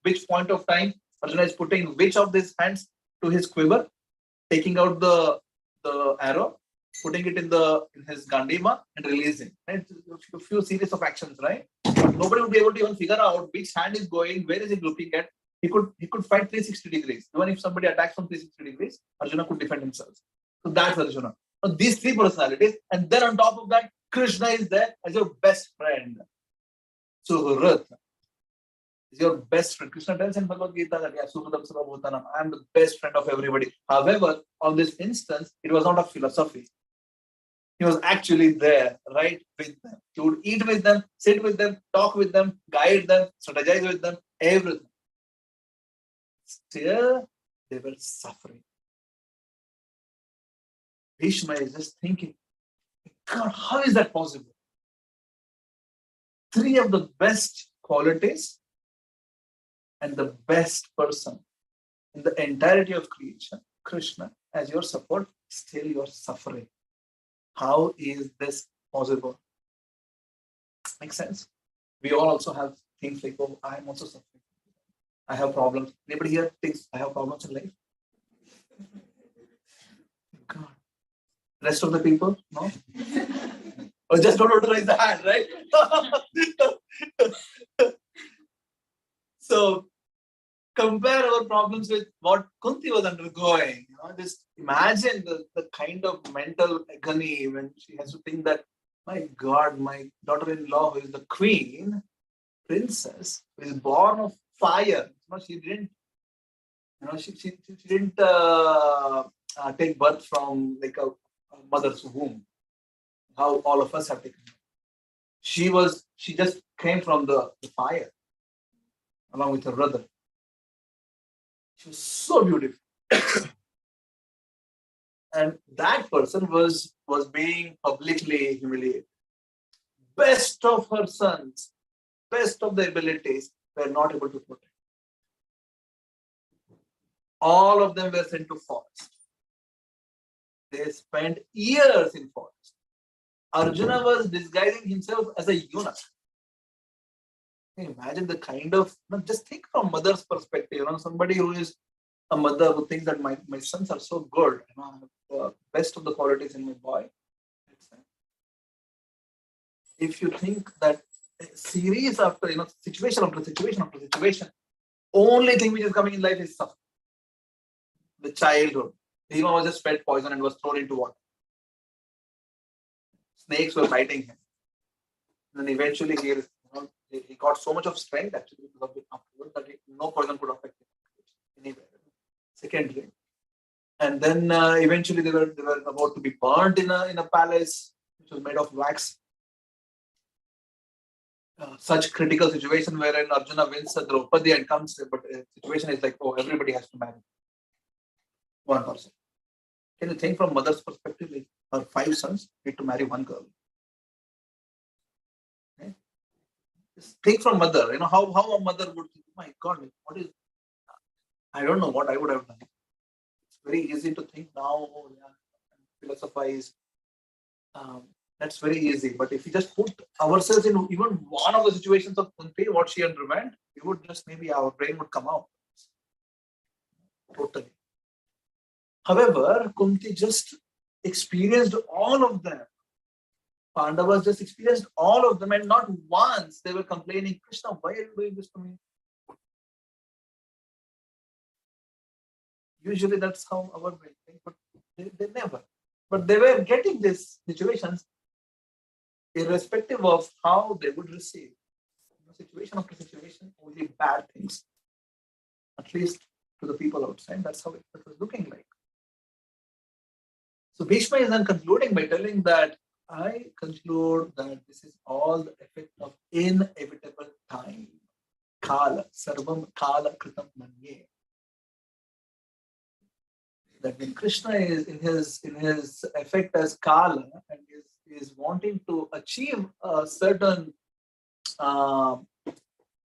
which point of time Arjuna is putting which of these hands to his quiver, taking out the arrow, putting it in his Gandhima and releasing. Right? A few series of actions, right? But nobody would be able to even figure out which hand is going, where is he looking at. He could fight 360 degrees. Even if somebody attacks from 360 degrees, Arjuna could defend himself. So that's Arjuna. So these three personalities, and then on top of that, Krishna is there as your best friend. Suhrat is your best friend. Krishna tells in Bhagavad Gita that I am the best friend of everybody. However, on this instance, it was not a philosophy. He was actually there, right with them. He would eat with them, sit with them, talk with them, guide them, strategize with them, everything. Still, they were suffering. Bhishma is just thinking, God, how is that possible? Three of the best qualities and the best person in the entirety of creation, Krishna, as your support, still you are suffering. How is this possible? Makes sense? We all also have things like, oh, I am also suffering. I have problems. Anybody here thinks I have problems in life? God. Rest of the people? No? Or just don't raise the hand, right? So compare our problems with what Kunti was undergoing. Just imagine the kind of mental agony when she has to think that, my God, my daughter-in-law, who is the queen, princess, who is born of fire. She didn't, she didn't take birth from like a mother's womb. How all of us have taken. She just came from the fire along with her brother. She was so beautiful. And that person was being publicly humiliated. Best of her sons, best of the abilities, were not able to protect. All of them were sent to forest. They spent years in forest. Arjuna was disguising himself as a eunuch. Can you imagine the kind of, just think from mother's perspective, somebody who is a mother who thinks that my sons are so good, I have the best of the qualities in my boy. If you think that series after, situation after situation after situation, only thing which is coming in life is suffering. The childhood. Bhima was just fed poison and was thrown into water. Snakes were biting him. And then eventually he got so much of strength actually because of the afterwards that no poison could affect him anywhere. Secondly. And then eventually they were about to be burnt in a palace which was made of wax. Such critical situation wherein Arjuna wins Draupadi and comes, but the situation is like, oh, everybody has to marry one person. Can you think from mother's perspective, like her 5 sons need to marry one girl? Okay? Just think from mother, how a mother would think, oh my God, what is, I don't know what I would have done. It's very easy to think now, philosophize. That's very easy. But if we just put ourselves in even one of the situations of Kunti, what she underwent, we would just maybe our brain would come out. Totally. However, Kunti just experienced all of them Pandavas just experienced all of them, and not once they were complaining, Krishna, why are you doing this to me? Usually that's how our brain thinks, but they never. But they were getting these situations irrespective of how they would receive. Situation after situation, only bad things. At least to the people outside, that's how it was looking like. So Bhishma is then concluding by telling that I conclude that this is all the effect of inevitable time. Kala, sarvam kala kritam manye. That when Krishna is in his effect as Kala and is wanting to achieve a certain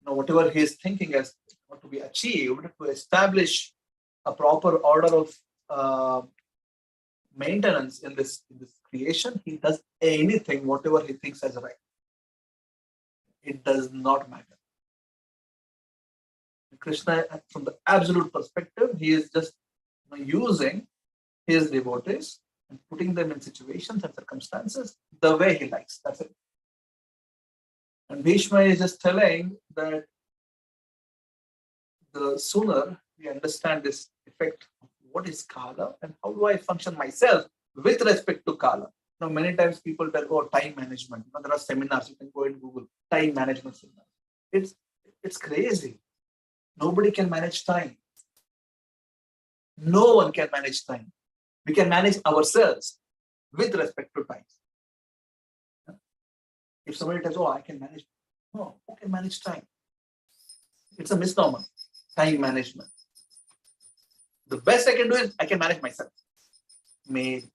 whatever he is thinking as to be achieved, to establish a proper order of maintenance in this creation, he does anything, whatever he thinks as right. It does not matter. Krishna, from the absolute perspective, he is just using his devotees and putting them in situations and circumstances the way he likes. That's it. And Bhishma is just telling that the sooner we understand this effect of what is Kala and how do I function myself with respect to Kala. Many times people tell, oh, time management. There are seminars, you can go and Google time management seminar. It's crazy. Nobody can manage time. No one can manage time. We can manage ourselves with respect to time. If somebody tells, oh, I can manage, no, who can manage time? It's a misnomer, time management. The best I can do is I can manage myself. Maybe.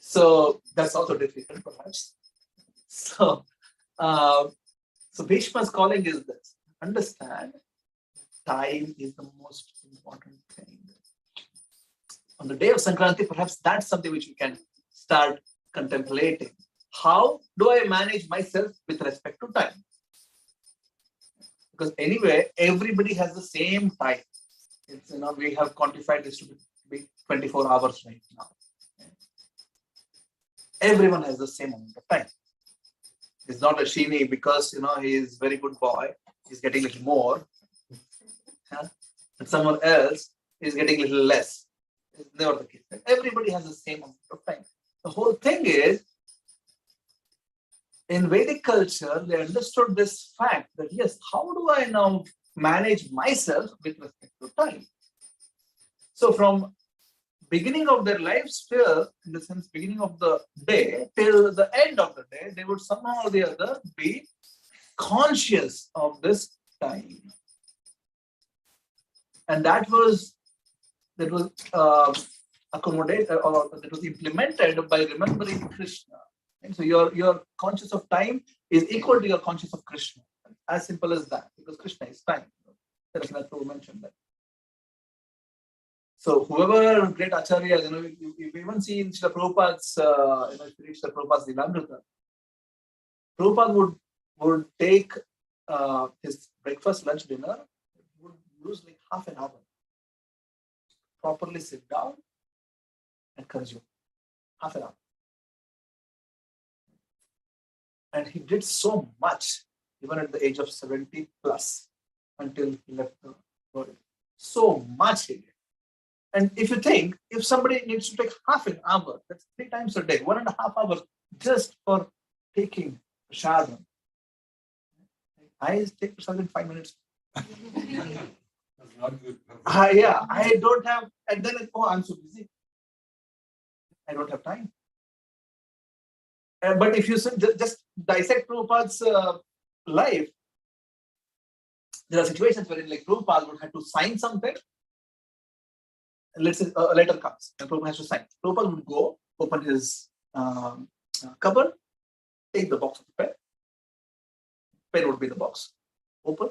So that's also difficult perhaps. So Bhishma's calling is this. Understand, time is the most important thing. On the day of Sankranti, perhaps that's something which we can start contemplating. How do I manage myself with respect to time? Because anyway, everybody has the same time. It's, we have quantified this to be 24 hours right now. Everyone has the same amount of time. It's not a Shini because he is very good boy. He's getting a little more. And someone else is getting a little less. It's never the case. Everybody has the same amount of time. The whole thing is, in Vedic culture, they understood this fact that yes, how do I now manage myself with respect to time? So from beginning of their life sphere, in the sense beginning of the day till the end of the day, they would somehow or the other be conscious of this time. And that was accommodated or that was implemented by remembering Krishna. And so your conscious of time is equal to your conscious of Krishna. As simple as that, because Krishna is time. Prabhu mentioned that. So whoever great acharyas, you even see in Srila Prabhupada's, if you read Srila Prabhupada's Lilamrita, Prabhupada would take his breakfast, lunch, dinner, would use like half an hour. Properly sit down and consume. Half an hour. And he did so much, even at the age of 70 plus, until he left the world. So much he did. And if you think, if somebody needs to take half an hour, that's 3 times a day, 1.5 hours just for taking prasadam. I take prasadam in 5 minutes. Yeah, I don't have, and then I'm so busy. I don't have time. But if you just dissect Prabhupada's life, there are situations wherein like Prabhupada would have to sign something. Let's say a letter comes and Prabhupada has to sign. Prabhupada would go, open his cupboard, take the box of the pen. Pen would be in the box. Open,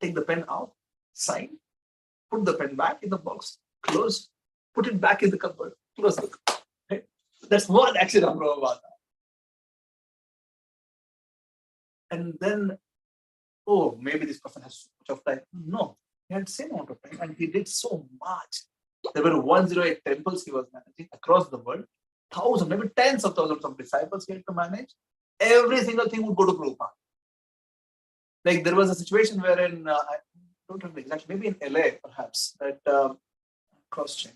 take the pen out, sign, put the pen back in the box, close, put it back in the cupboard, close the cupboard. Right? That's one action of Prabhupada. And then, oh, maybe this person has so much of time. No, he had the same amount of time and he did so much. There were 108 temples he was managing across the world. thousands, maybe tens of thousands of disciples he had to manage. Every single thing would go to Prabhupada. Like there was a situation wherein, I don't remember exactly, maybe in LA perhaps, that cross-check.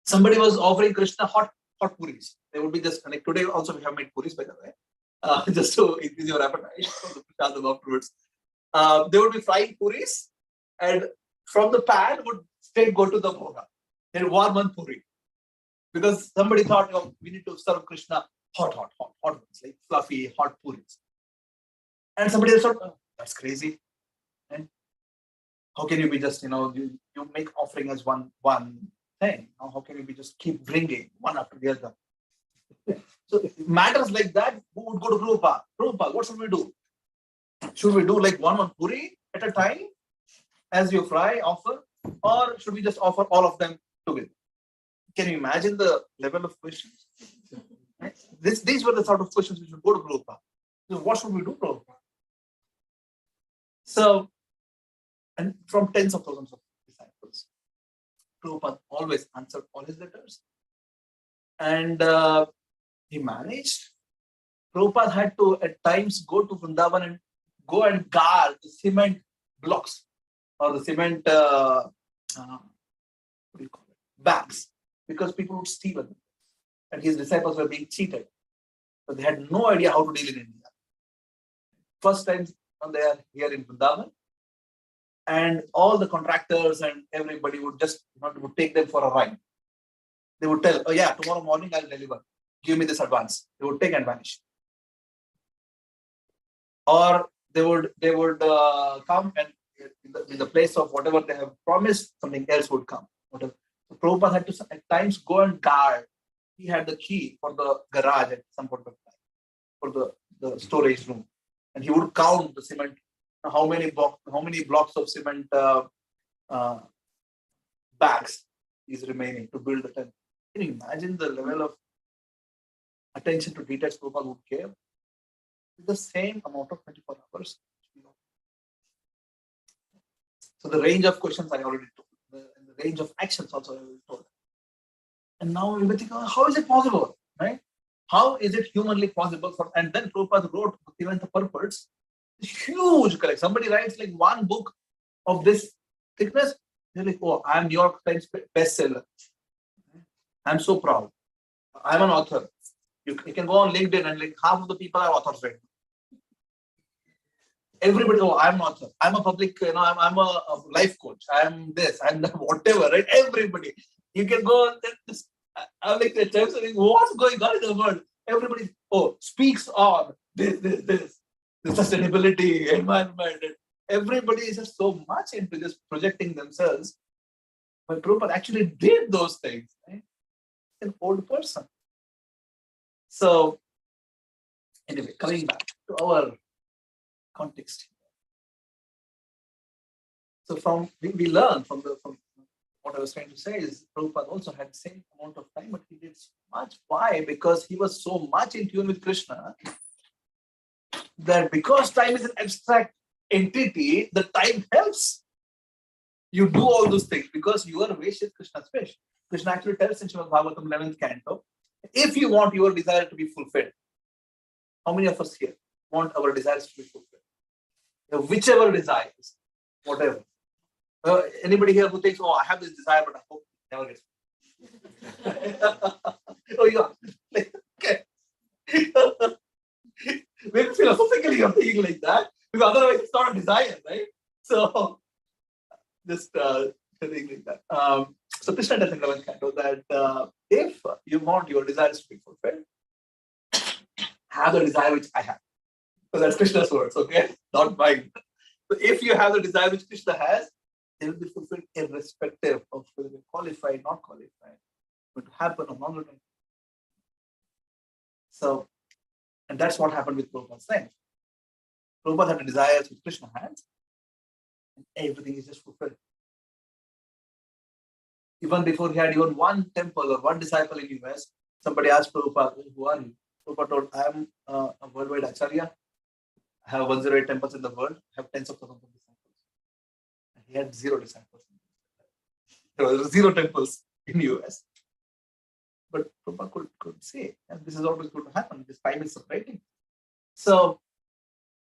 Somebody was offering Krishna hot puris. They would be just, like today also we have made puris, by the way, just to increase your appetite for the prasadam afterwards. They would be frying puris, and from the pan would straight go to the bhoga. They'd warm one puri. Because somebody thought, oh, we need to serve Krishna hot ones, like fluffy, hot puris. And somebody else thought, oh, that's crazy. And how can you be just, you make offering as one thing? How can you be just keep bringing one after the other? So if matters like that, who would go to Prabhupada? Prabhupada, what should we do? Should we do like one puri at a time as you offer? Or should we just offer all of them together? Can you imagine the level of questions? Right? These were the sort of questions we should go to Prabhupada. So what should we do, Prabhupada? So, and from tens of thousands of disciples, Prabhupada always answered all his letters. And he managed. Prabhupada had to at times go to Vrindavan and go and guard the cement blocks or the cement bags, because people would steal them. And his disciples were being cheated. So they had no idea how to deal in India. First time when they are here in Vrindavan, and all the contractors and everybody would just would take them for a ride. They would tell, oh yeah, tomorrow morning I'll deliver. Give me this advance. They would take and vanish. Or they would come and in the place of whatever they have promised, something else would come. Whatever. So Prabhupada had to at times go and guard. He had the key for the garage at some point of time, for the storage room. And he would count the cement, how many blocks of cement bags is remaining to build the temple. Can you imagine the level of attention to details Prabhupada would give? The same amount of 24 hours. So the range of questions I already told, and the range of actions also I already told. And now we think, how is it possible, right? How is it humanly possible for? And then Prabhupada wrote Bhaktivedanta Purports, huge collection. Somebody writes like one book of this thickness. They're like, oh, I'm New York Times bestseller. I'm so proud. I'm an author. You can go on LinkedIn and like half of the people are authors right now. Everybody, oh, I'm an author. I'm a public, I'm a life coach. I'm this, I'm that, whatever, right? Everybody. You can go and just, I'm like, what's going on in the world? Everybody, speaks on this, the sustainability, environment. Everybody is just so much into just projecting themselves. But Prabhupada actually did those things, right? An old person. So, anyway, coming back to our context. So we learn from what I was trying to say is Prabhupada also had the same amount of time, but he did so much. Why? Because he was so much in tune with Krishna that because time is an abstract entity, the time helps you do all those things because your wish is Krishna's wish. Krishna actually tells in Srimad Bhagavatam 11th canto, if you want your desire to be fulfilled, how many of us here want our desires to be fulfilled? Whichever desires, whatever. Anybody here who thinks, oh, I have this desire, but I hope it never gets. Oh, yeah. Okay. Maybe philosophically you're thinking like that, because otherwise it's not a desire, right? So, just thinking like that. So Krishna tells in 11th canto that if you want your desires to be fulfilled, have the desire which I have. So that's Krishna's words, okay? Not mine. So if you have the desire which Krishna has, they will be fulfilled irrespective of whether you're qualified, not qualified, going to happen or not. So, and that's what happened with Prabhupada's thing. Prabhupada had the desires which Krishna has, and everything is just fulfilled. Even before he had even one temple or one disciple in the US, somebody asked Prabhupada, who are you? Prabhupada told, I am a worldwide acharya. I have 108 temples in the world. I have tens of thousands of disciples. And he had 0 disciples. There were 0 temples in the US. But Prabhupada could say, and this is always going to happen. This time is separating. So,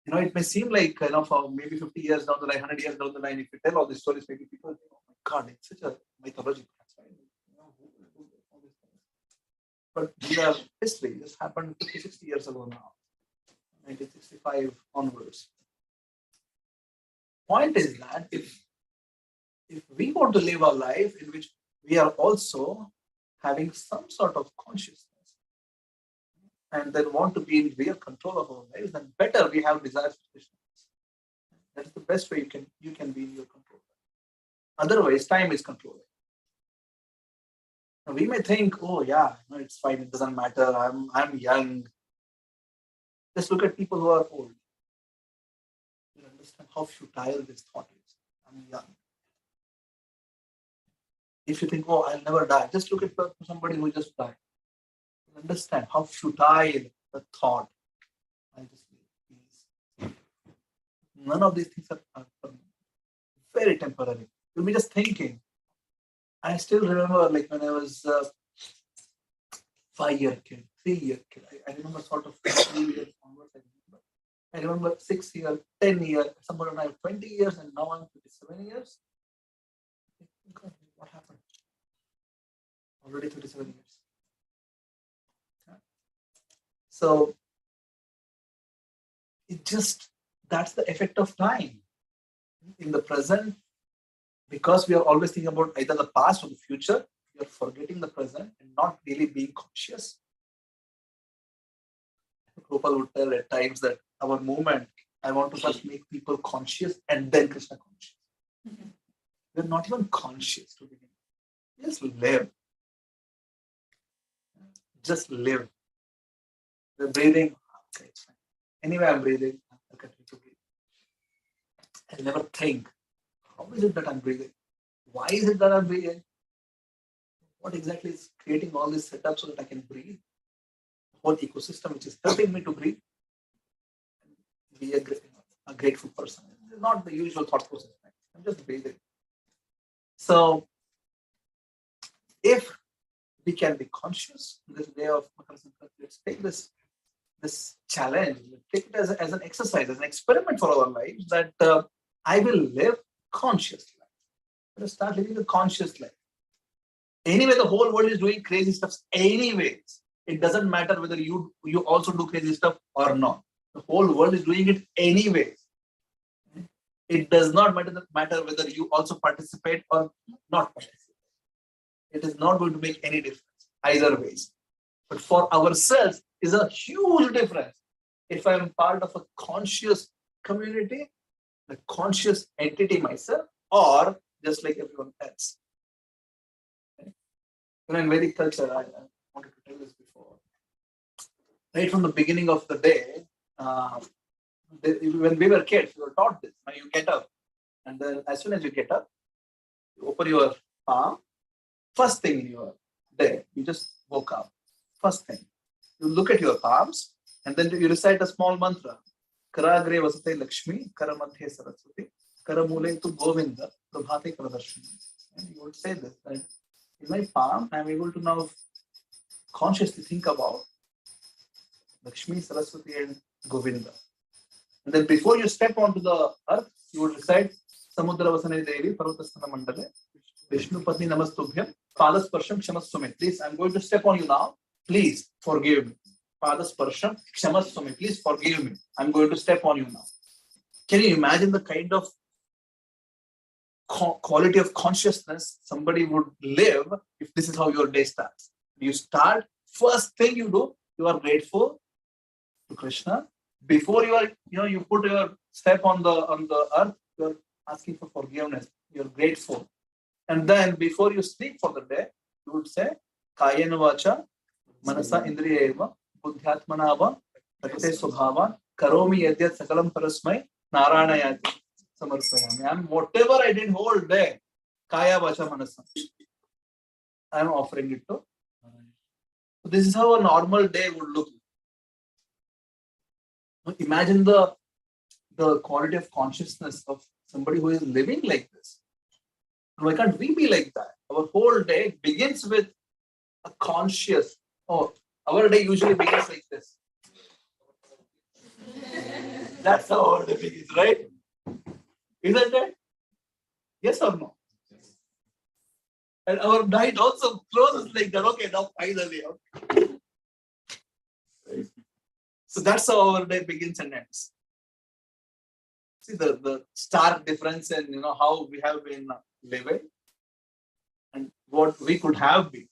it may seem like, for maybe 50 years down the line, 100 years down the line, if you tell all these stories, maybe people think, oh my God, it's such a mythology. But we have history. This happened 50, 60 years ago now, 1965 onwards. Point is that if we want to live a life in which we are also having some sort of consciousness and then want to be in real control of our lives, then better we have desires for Krishna. That's the best way you can be in your control. Otherwise, time is controlling. Now, we may think, oh yeah, it's fine, it doesn't matter, I'm young. Just look at people who are old. You understand how futile this thought is. I'm young. If you think, oh, I'll never die, just look at somebody who just died. You understand how futile the thought. I'll just leave. None of these things are very temporary. You'll be just thinking. I still remember, like when I was a 5-year kid, 3-year kid. I remember sort of 3 years onwards. I remember 6 years, 10 years. Somebody when I have 20 years, and now I'm 27 years. God, what happened? Already 37 years. So that's the effect of time. In the present, because we are always thinking about either the past or the future, we are forgetting the present and not really being conscious. Prabhupada would tell at times that our movement, I want to first make people conscious and then Krishna conscious. Mm-hmm. We're not even conscious to begin. Just live. Just live. We're breathing. Okay, it's fine. Anyway, I'm breathing. I'll continue to breathe. I never think, how is it that I'm breathing? Why is it that I'm breathing? What exactly is creating all this setup so that I can breathe? The whole ecosystem which is helping me to breathe. Be a grateful person. It's not the usual thought process. Right? I'm just breathing. So, if we can be conscious in this day of Makar Sankranti, let's take this challenge, take it as an exercise, as an experiment for our lives, that I will live conscious life. Let us start living a conscious life. Anyway, the whole world is doing crazy stuff anyways. It doesn't matter whether you also do crazy stuff or not. The whole world is doing it anyways. It does not matter whether you also participate or not participate. It is not going to make any difference either ways. But for ourselves is a huge difference. If I am part of a conscious community, a conscious entity myself, or just like everyone else. In Vedic culture, I wanted to tell this before. Right from the beginning of the day, when we were kids, we were taught this. Now you get up, and then as soon as you get up, you open your palm. First thing in your day, you just woke up. First thing, you look at your palms, and then you recite a small mantra. Karagre vasate Lakshmi, Karamadhe Saraswati, Karamule tu Govinda, Prabhate Pradarshani. And you would say this, that in my palm, I am able to now consciously think about Lakshmi, Saraswati, and Govinda. And then before you step onto the earth, you would recite Samudra Vasane Devi, Parvatasthana Mandale, Vishnu Patni Namastubhyam, Padasparsham Kshamaswami. Please, I'm going to step on you now. Please forgive me. Padasparsham Kshamaswami. Please forgive me. I'm going to step on you now. Can you imagine the kind of quality of consciousness somebody would live if this is how your day starts? You start, first thing you do, you are grateful to Krishna. Before you put your step on the earth, you're asking for forgiveness. You're grateful. And then before you sleep for the day, you would say, Kayena Vacha, Manasa Indriyeva, Buddhyatmanava, Takate Subhava, Karomi Yadyat Sakalam Parasmai, Naranayati Samarpayami. And whatever I did whole day, Kaya Vacha Manasa, I am offering it to. So this is how a normal day would look. Imagine the quality of consciousness of somebody who is living like this. Why can't we be like that? Our whole day begins with a conscious. Oh, our day usually begins like this. That's how our day begins, right? Isn't it? Yes or no? And our night also closes like that. Okay, now finally. Okay. So that's how our day begins and ends. See the stark difference in how we have been living and what we could have been.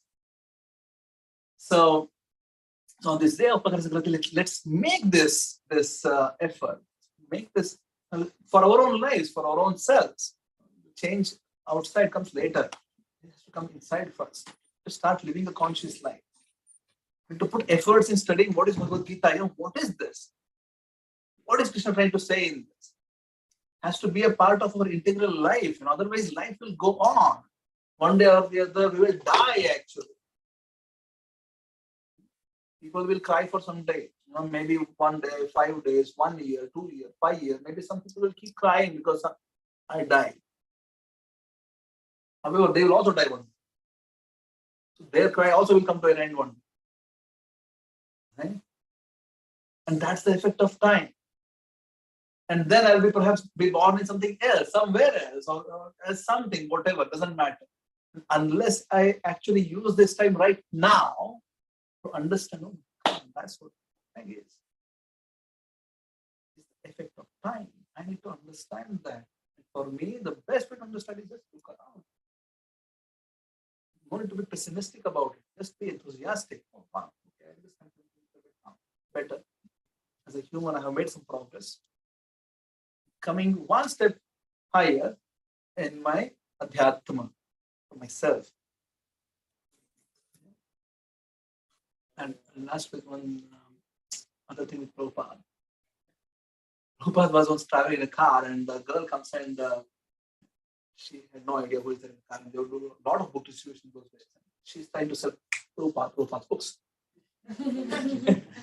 So on this day of Makar Sankranti, let's make this effort, make this for our own lives, for our own selves. Change outside comes later. It has to come inside first. To start living a conscious life. And to put efforts in studying what is Bhagavad Gita. What is this? What is Krishna trying to say in this? Has to be a part of our integral life. And otherwise, life will go on. One day or the other, we will die actually. People will cry for some day. Maybe 1 day, 5 days, 1 year, 2 years, 5 years. Maybe some people will keep crying because I died. However, they will also die one day. So their cry also will come to an end one day. Right? And that's the effect of time. And then I'll perhaps be born in something else, somewhere else, or as something, whatever, doesn't matter. Unless I actually use this time right now to understand, that's what time is. It's the effect of time. I need to understand that. For me, the best way to understand is just look around. You don't need to be pessimistic about it. Just be enthusiastic. Oh, wow, okay, I understand better. As a human, I have made some progress. Coming one step higher in my adhyatma, for myself. And last week, one other thing with Prabhupada. Prabhupada was once traveling in a car, and the girl comes and she had no idea who is there in the car. And they would do a lot of book distribution those days. She's trying to sell Prabhupada's books.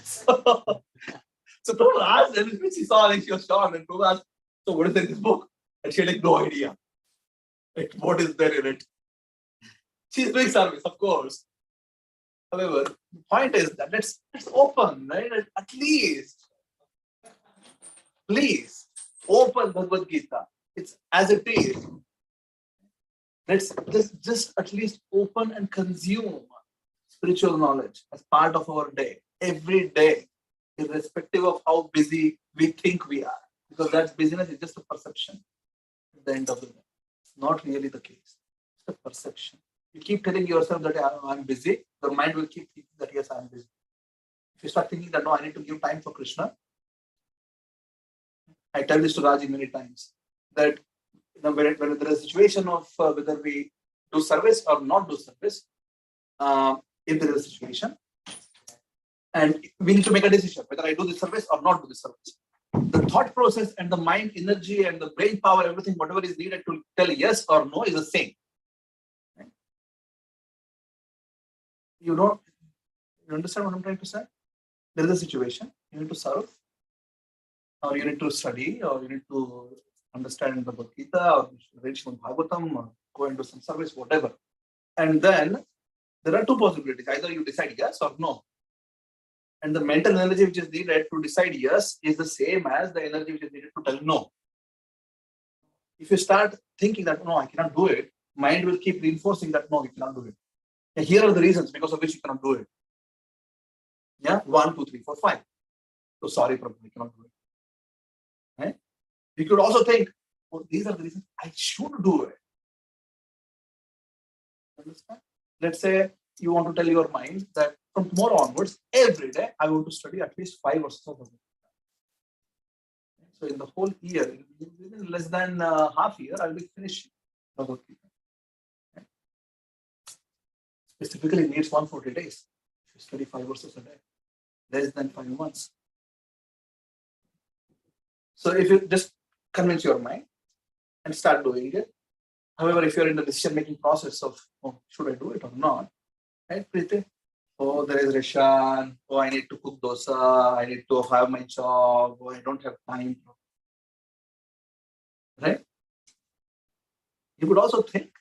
So Prabhupada asked, and when she saw, like, she was shocked, and Prabhupada asked, so what is in this book? And she had like no idea. Like, what is there in it? She's doing service, of course. However, the point is that let's open, right? At least, please open Bhagavad Gita. It's as it is. Let's just at least open and consume spiritual knowledge as part of our day, every day, irrespective of how busy we think we are. Because that busyness is just a perception at the end of the day. It's not really the case. It's a perception. You keep telling yourself that I'm busy, the mind will keep thinking that yes, I'm busy. If you start thinking that no, I need to give time for Krishna, I tell this to Raji many times, that when there is a situation of whether we do service or not do service, if there is a situation, and we need to make a decision whether I do this service or not do this service. The thought process and the mind energy and the brain power, everything, whatever is needed to tell yes or no is the same. Right? You understand what I'm trying to say? There is a situation, you need to serve, or you need to study, or you need to understand the Bhagavad Gita, or read Srimad Bhagavatam, or go and do some service, whatever. And then there are two possibilities. Either you decide yes or no. And the mental energy which is needed to decide yes is the same as the energy which is needed to tell no. If you start thinking that no, I cannot do it, mind will keep reinforcing that no, you cannot do it. And here are the reasons because of which you cannot do it. Yeah, 1, 2, 3, 4, 5. So sorry, Prabhu, I cannot do it. Right? You could also think, oh, these are the reasons I should do it. Understand? Let's say you want to tell your mind that from tomorrow onwards, every day, I want to study at least 5 verses of Bhagavad Gita. So in the whole year, within less than half year, I'll be finishing Bhagavad Gita. Okay. Specifically, it needs 140 days. If you study 5 verses a day, less than 5 months. So if you just convince your mind and start doing it. However, if you're in the decision-making process of, oh, should I do it or not? Right, Preeti? Oh, there is Rishan. Oh, I need to cook dosa. I need to have my job. Oh, I don't have time. Right? You would also think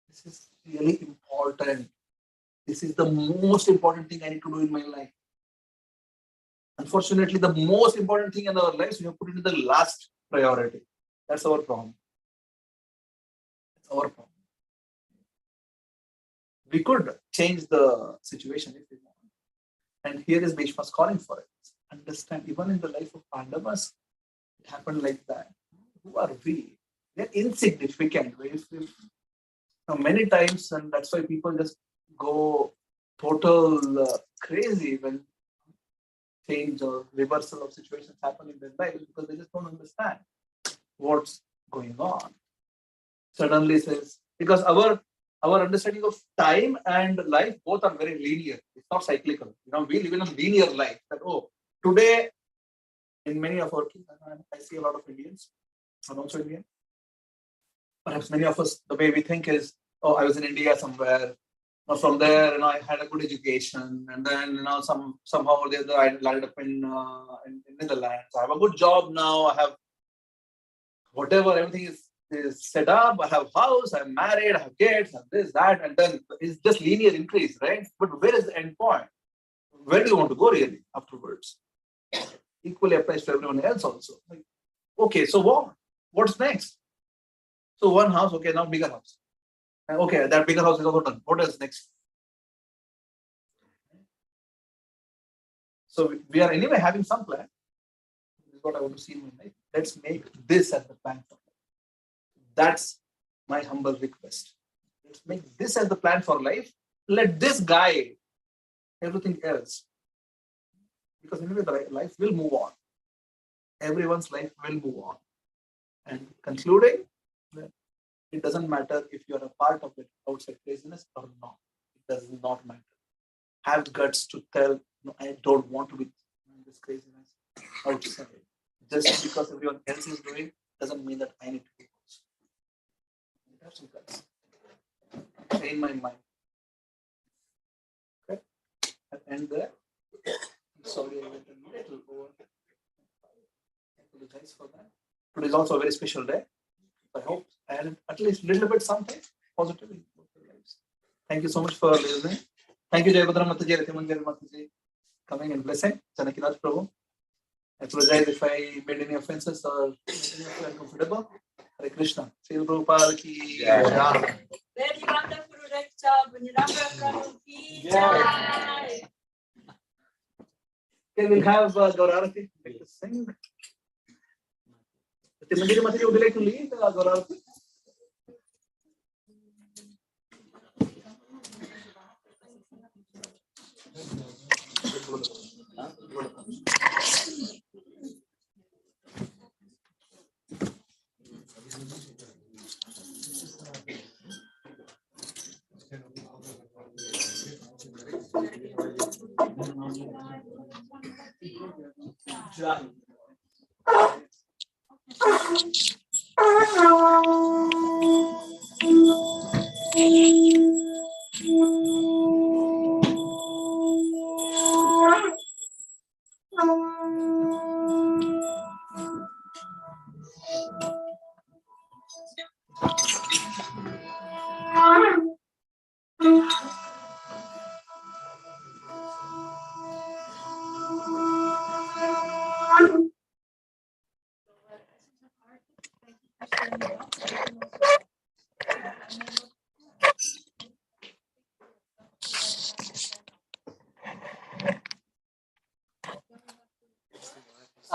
this is really important. This is the most important thing I need to do in my life. Unfortunately, the most important thing in our lives, we have put it in the last priority. That's our problem. That's our problem. We could change the situation if we want. And here is Bhishma's calling for it. Understand, even in the life of Pandavas, it happened like that. Who are we? We are insignificant. Many times, and that's why people just go total crazy when change or reversal of situations happen in their lives, because they just don't understand what's going on. Suddenly says, because our understanding of time and life both are very linear. It's not cyclical. We live in a linear life. That today, in many of our kids, I see a lot of Indians. I'm also Indian. Perhaps many of us, the way we think is, I was in India somewhere. From there, I had a good education, and then somehow or the other I landed up in Netherlands. I have a good job now. I have whatever, everything is set up. I have house. I'm married. I have kids. I have this, that, and then it's just linear increase, right? But where is the end point? Where do you want to go really afterwards? Equally applies to everyone else also. Like, okay, so what? What's next? So one house, okay, now bigger house. Okay, that bigger house is also done. What is next? So we are anyway having some plan. This is what I want to see in my life. Let's make this as the plan for life. That's my humble request. Let's make this as the plan for life. Let this guide everything else. Because anyway, the life will move on. Everyone's life will move on. And concluding, it doesn't matter if you're a part of the outside craziness or not. It does not matter. Have guts to tell, no, I don't want to be in this craziness outside. Just because everyone else is doing doesn't mean that I need to do it. Have some guts. In my mind. Okay? I'll end there. I'm sorry I went a little over. I apologize for that. Today is also a very special day. I hope I added at least a little bit something positive in your lives. Thank you so much for listening. Thank you, Jayabhadra Mataji, Ratimanjari Mataji, coming and blessing. Janakinath Prabhu. I apologize if I made any offenses or made any of you uncomfortable. Hare Krishna. Srila Prabhupada ki Jai. Very wonderful lecture. Buniranga Prabhu ki jai. Okay, we'll have Gaurarati to sing. Ratimanjari Mataji, would you like to lead Gaurarati?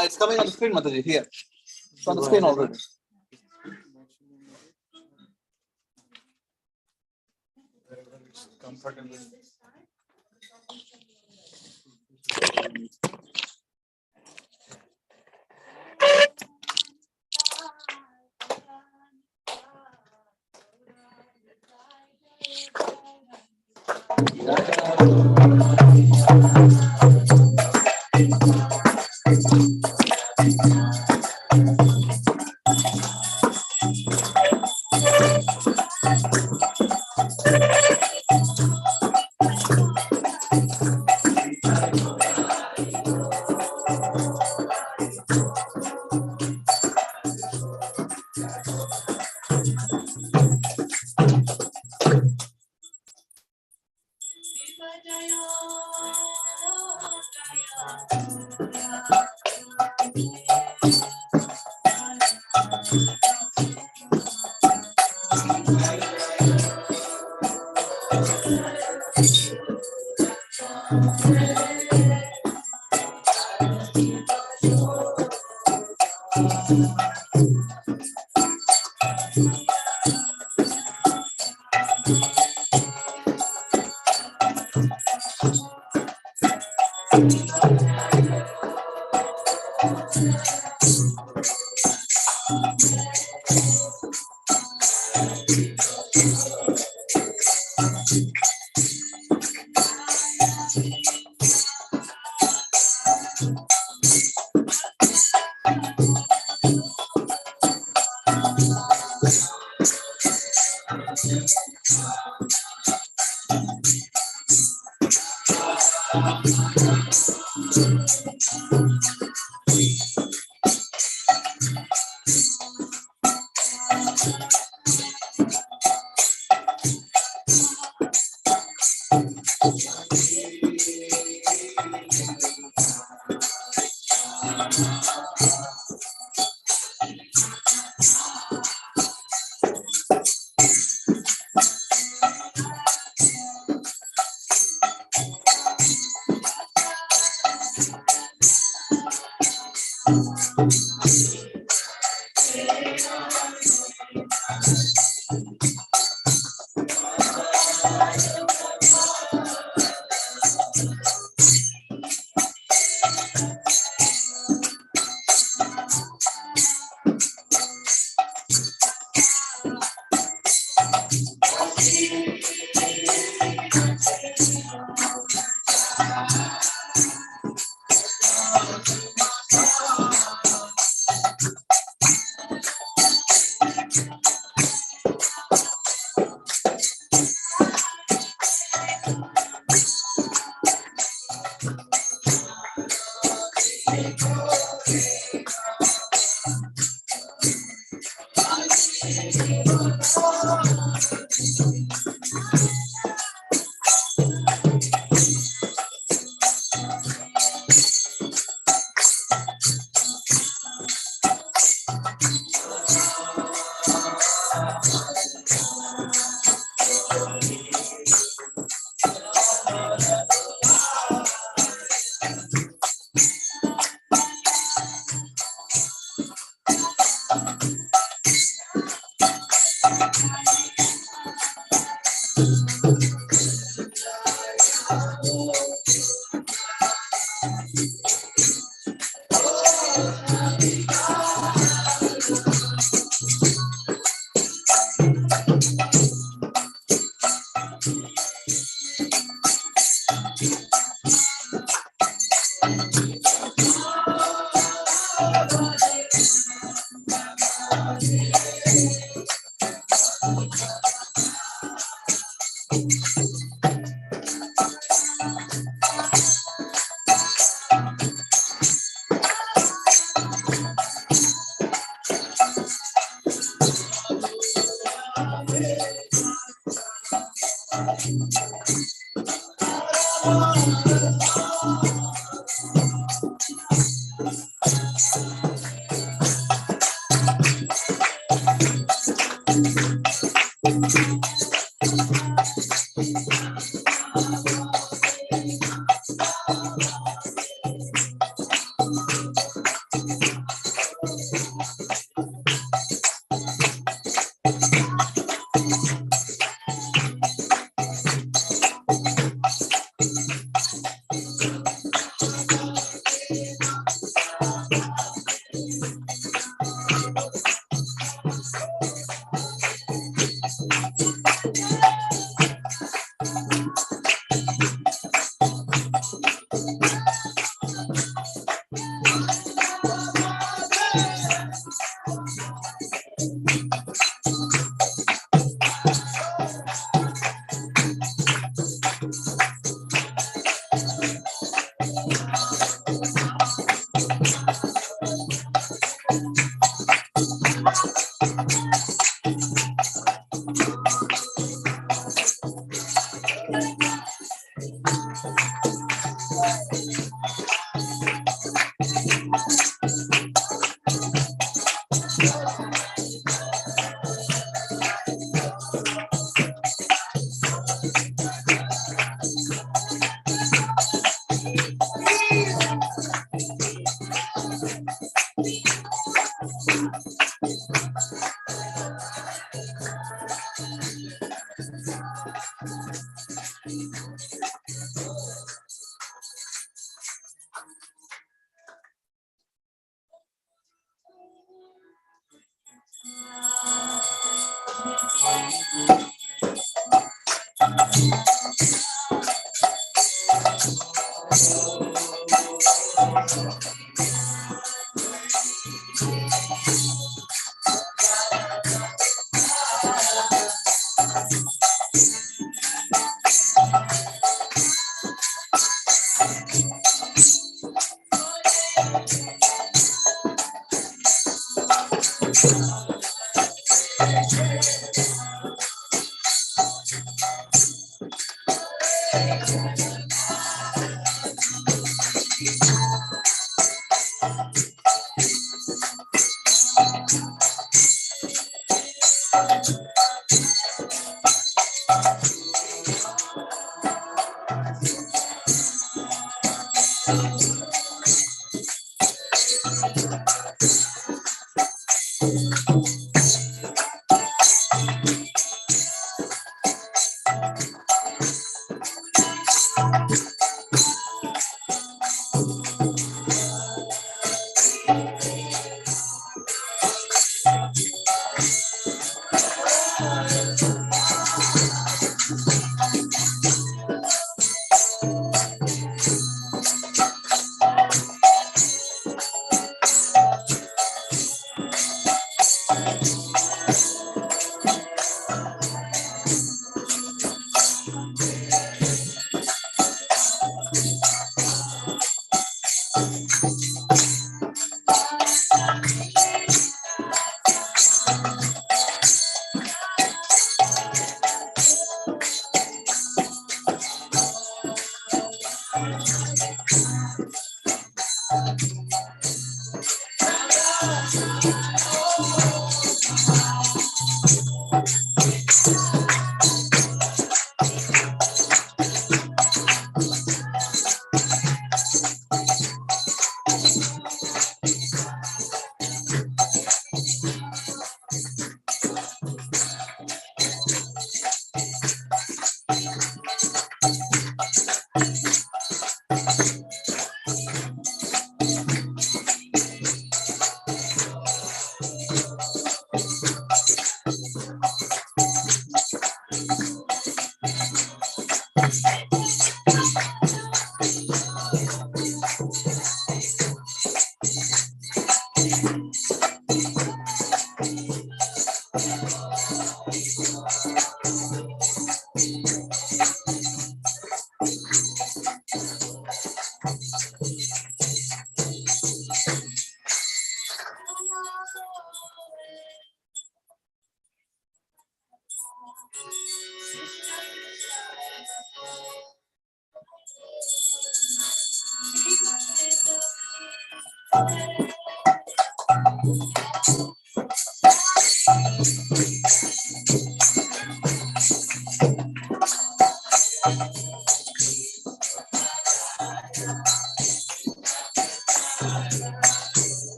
It's coming on the screen, Mataji, here. It's on the screen already. Comfortable.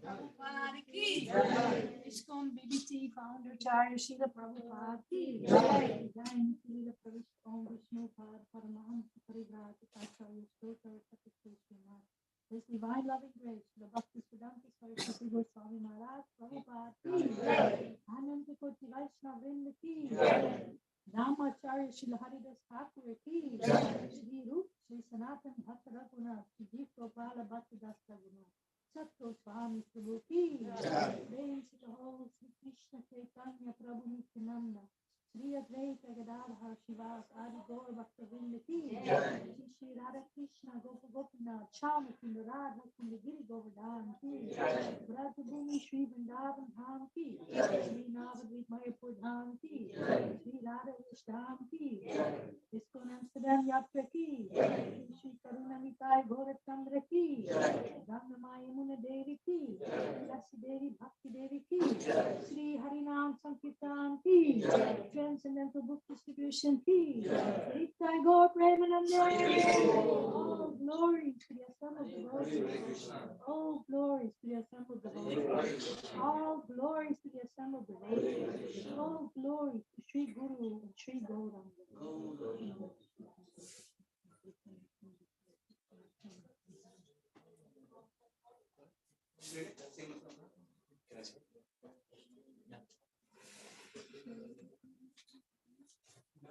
Prabhupada ki jai. ISKCON BBT founder Acharya Srila Prabhupada ki jai. Jai Srila Prabhupada Vishnu Pad Paramahamsa Parivrata Acharya Stotra Satisfactory. This divine loving grace, the Bhakti Siddhanta Saraswati Goswami Maharaj Prabhupada ki jai. Ananda Koti Vaishnava Vrinda ki jai. Namacharya Srila Haridas Thakur ki jai. Shri Rup Shri Sanatan Bhatta Raghunath Shri Gopala Bhakti Das Raghunath Satto Swami Prabhu ki jai. Prem se kaho Shri Krishna Chaitanya Prabhu Nityananda Shri Advaita Gadadhar Shivas Adi Gaur Bhakta Vrinda ki jai. Shri Radha Krishna Gopa Gopinath Shama Kunda Radha Kunda Giri Govardhan ki jai. Vrata Bhumi Shri Vrindavan Dham ki jai. Shri Navadvip Mayapur Dham ki jai. Shri Radha Vishdham ki jai. ISKCON Amsterdam Yatra ki jai. Shri Karuna Nitai Gaurachandra ki jai. Ganga Maya Muna Devi ki jai. Lasi Devi Bhakti Devi ki jai. Shri Harinam Sankirtan ki jai. Transcendental Book Distribution ki jai. Nitai Gaur Premanande. All glories to the assembled devotees. All glories to the assembled devotees. All glories to the assembled devotees. All glories to Sri Guru and Sri Gauranga.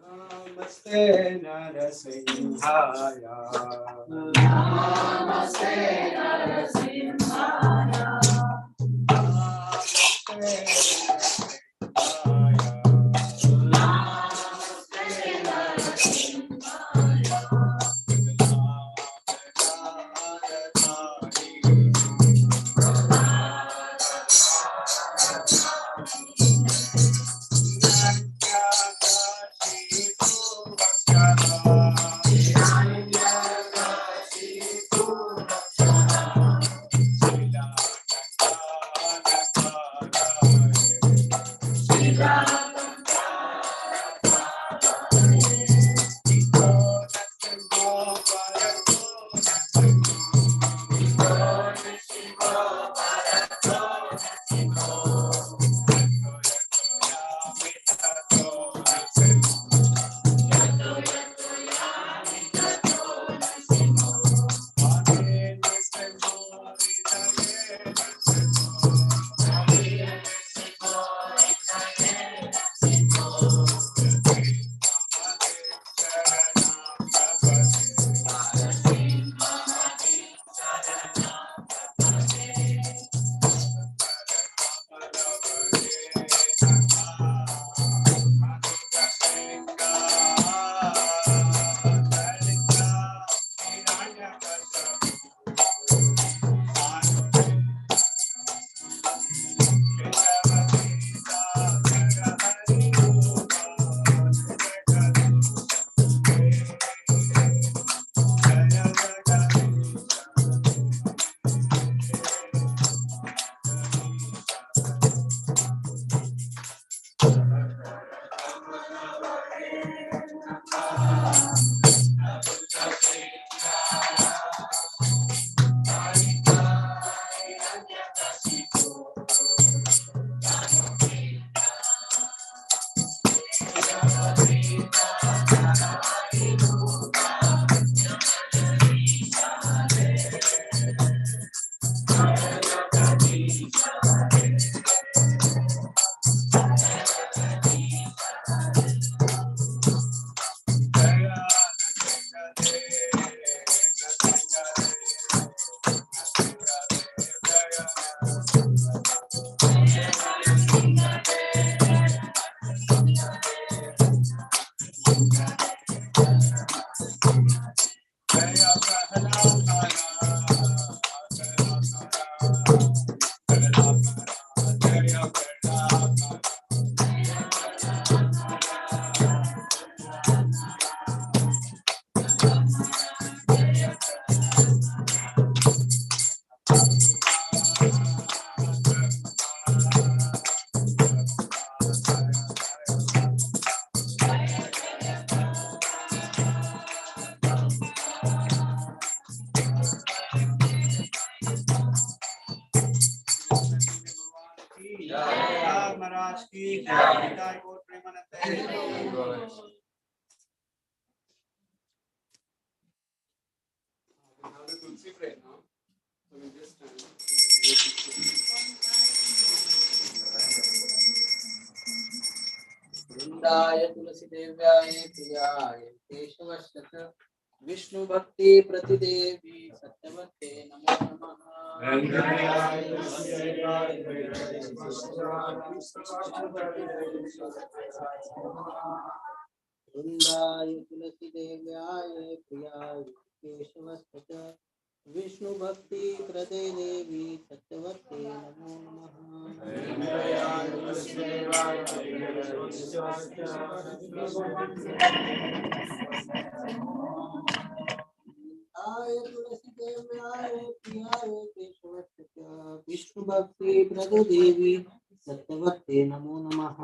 Namaste Narasimhaya. Namaste Narasimhaya. महाराज की जय जय गौर प्रेमानंद Tulsi pray now so we just वृंदाय तुलसी देव्याय प्रियाय केशवस्य च विष्णु भक्ति प्रतिदेवी सत्यवते नमो नमः वृंदाय तुलसी देव्याय प्रियाय केशवस्य च विष्णु भक्ति प्रतिदेवी सत्यवते नमो आय तुलसी देव्याय प्रियाय केशवस्य च विष्णु भक्ति प्रददेवी सत्यवते नमो नमः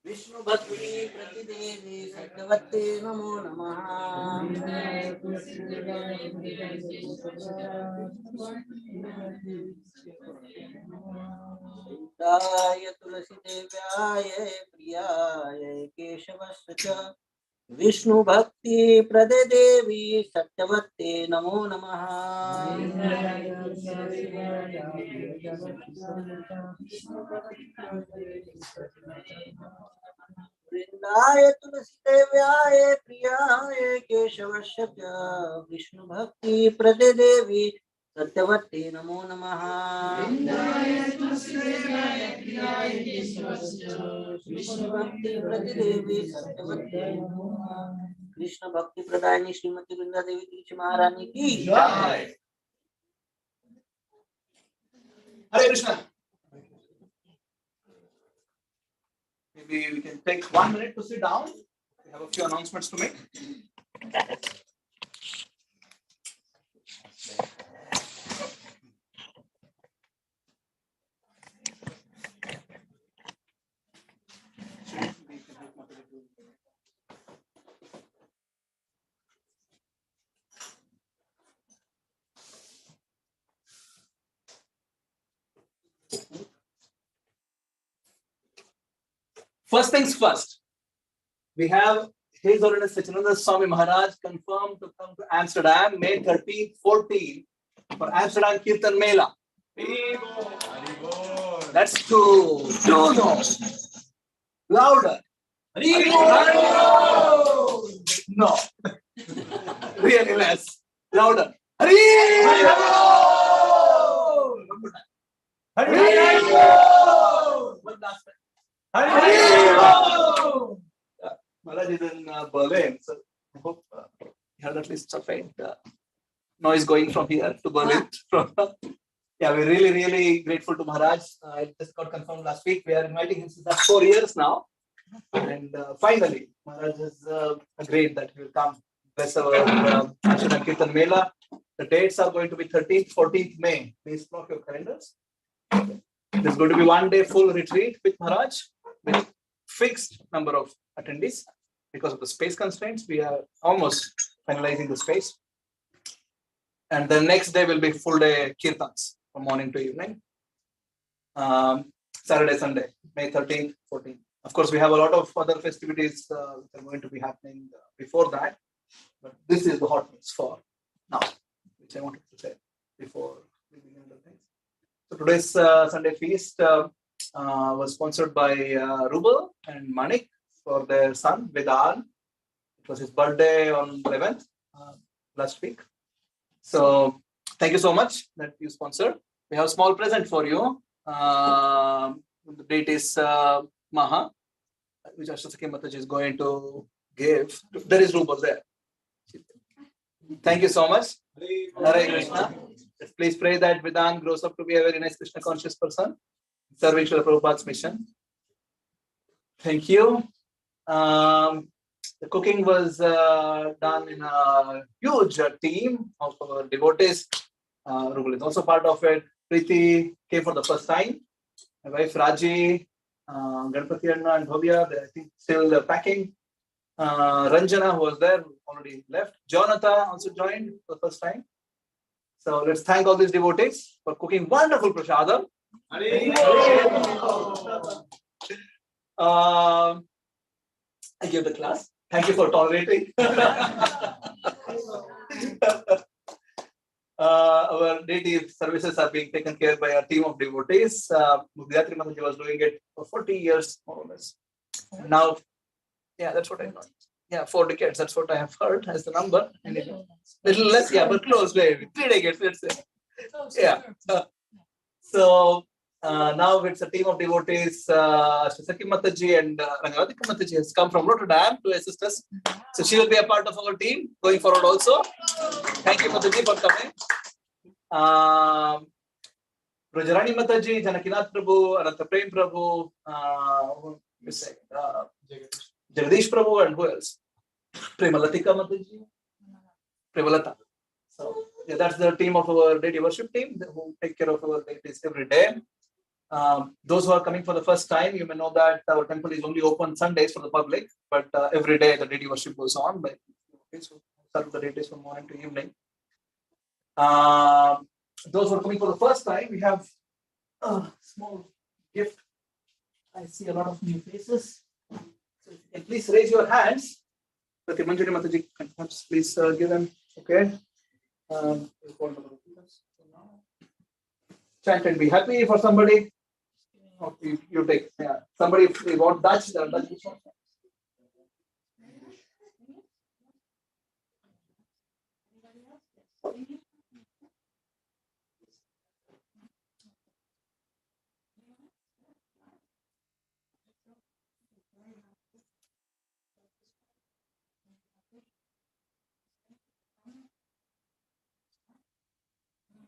विष्णु भक्ति प्रतिदेवी सत्यवते नमो नमः दाय तुलसी देव्याय प्रियाय केशवस्य च विष्णु भक्ति प्रदे देवी सत्यवते नमो नमः वृंदाय तुलसी देव्याय प्रियाय केशवस्य च विष्णु भक्ति प्रदे देवी सत्यवते नमो नमः विष्णु भक्ति प्रदे देवी सत्यवते नमो नमः कृष्ण भक्ति प्रदायिनी श्रीमती वृंदा देवी तुलसी महारानी की Jai. Hare Krishna. Maybe we can take 1 minute to sit down. We have a few announcements to make. First things first, we have His Holiness Sachinanda Swami Maharaj confirmed to come to Amsterdam May 13th, 14th for Amsterdam Kirtan Mela. That's two. No. Louder. No. Really less. Louder. One last time. Maharaj is in Berlin, so I hope you heard at least a faint noise going from here to Berlin. Yeah, we're really, really grateful to Maharaj. It just got confirmed last week. We are inviting him since last 4 years now. And finally, Maharaj has agreed that he will come bless our Amsterdam Kirtan Mela. The dates are going to be 13th, 14th May. Please block your calendars. There's going to be 1 day full retreat with Maharaj with fixed number of attendees. Because of the space constraints, we are almost finalizing the space. And the next day will be full day kirtans from morning to evening. Saturday, Sunday, May 13th, 14th. Of course, we have a lot of other festivities that are going to be happening before that. But this is the hot news for now, which I wanted to say before we begin the things. So today's Sunday feast was sponsored by Rubal and Manik for their son, Vedan. It was his birthday on 11th last week. So thank you so much that you sponsored. We have a small present for you. The date is Maha, which Ashtasaki Mataji is going to give. There is Rubal there. Thank you so much. Hare Krishna. Please pray that Vedan grows up to be a very nice Krishna conscious person, serving Srila Prabhupada's mission. Thank you. The cooking was done in a huge team of our devotees. Rubal is also part of it. Preeti came for the first time. My wife Raji, Ganpati Anna and Bhavya, they I think still packing. Ranjana, who was there, already left. Jonathan also joined for the first time. So let's thank all these devotees for cooking wonderful prasadam. I gave the class. Thank you for tolerating. Our native services are being taken care by a team of devotees. Gayatri Mataji was doing it for 40 years, more or less. Now, yeah, that's what I know. Yeah, 4 decades. That's what I have heard as the number. And little less, yeah, but close, maybe 3 decades, let's say. Yeah. So now it's a team of devotees. Ashtasaki Mataji and Rangaradhika Mataji has come from Rotterdam to assist us. So she will be a part of our team going forward also. Thank you, Mataji, for coming. Rajarani Mataji, Janakinath Prabhu, Ananta Prem Prabhu, Jagadish Prabhu, and who else? Premalatika Mataji. Premalata. So yeah, that's the team of our deity worship team who take care of our deities every day. Those who are coming for the first time, you may know that our temple is only open Sundays for the public, but every day the daily worship goes on. But so start the days from morning to evening. Those who are coming for the first time, we have a small gift. I see a lot of new faces. So if you can please raise your hands. Okay, Manjari Mataji, can perhaps please give them. Okay. Chant and be happy for somebody. Oh, you take, yeah. Somebody, if they want Dutch, Dutch.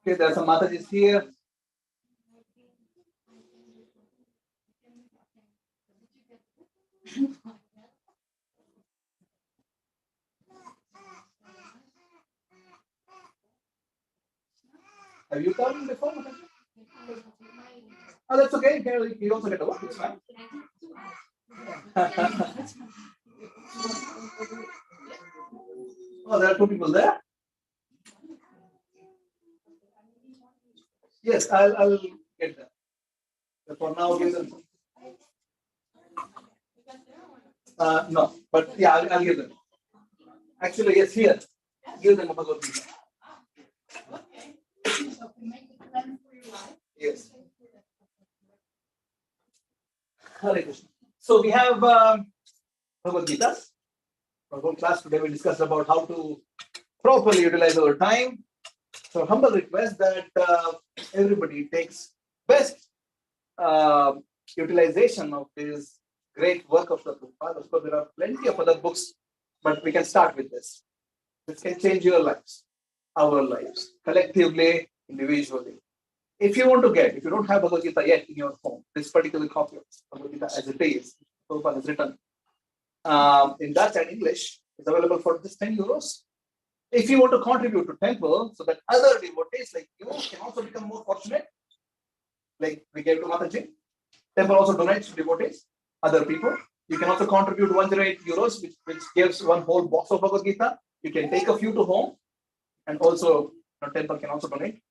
Okay, there are some Matajis here. Have you come before? Oh, that's okay. You also get a walk. It's fine. Oh, there are two people there. Yes, I'll get them. But for now, give them. No, but yeah, I'll give them. Actually, yes, here. Give them a Bhagavad Gita. Yes. Hare Krishna. So we have Bhagavad Gita. Our whole class today we discussed about how to properly utilize our time. So humble request that everybody takes best utilization of this great work of the Prabhupada. Of course, there are plenty of other books, but we can start with this. This can change your lives, our lives, collectively, individually. If you want to get, if you don't have Bhagavad Gita yet in your home, this particular copy of Bhagavad Gita as it is, Prabhupada has written in Dutch and English, is available for just 10 euros. If you want to contribute to temple so that other devotees like you can also become more fortunate, like we gave to Mataji, temple also donates to devotees, other people. You can also contribute 108 euros, which gives one whole box of Bhagavad Gita. You can take a few to home, and also temple can also donate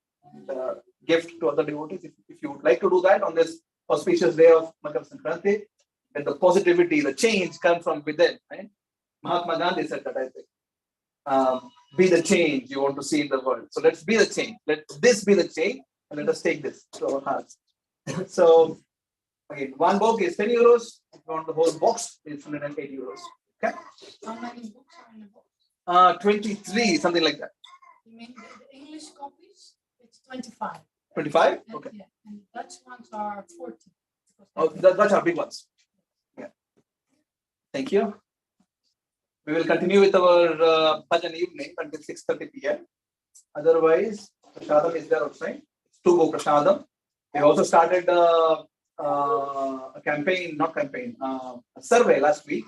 the gift to other devotees. If you would like to do that on this auspicious day of Makar Sankranti, then the positivity, the change comes from within. Right? Mahatma Gandhi said that, I think. Be the change you want to see in the world. So let's be the change. Let this be the change, and let us take this to our hearts. So again, one book is 10 euros. If you want the whole box, it's 108 euros. Okay. How many books are in the box? 23, something like that. You mean the English copies? It's 25. 25? Okay. Yeah, and the Dutch ones are 40. Oh, Dutch are big ones. Yeah. Thank you. We will continue with our bhajan evening until 6:30 p.m. Otherwise, Prashadam is there outside. It's 2 go Prashadam. We also started a campaign, a survey last week.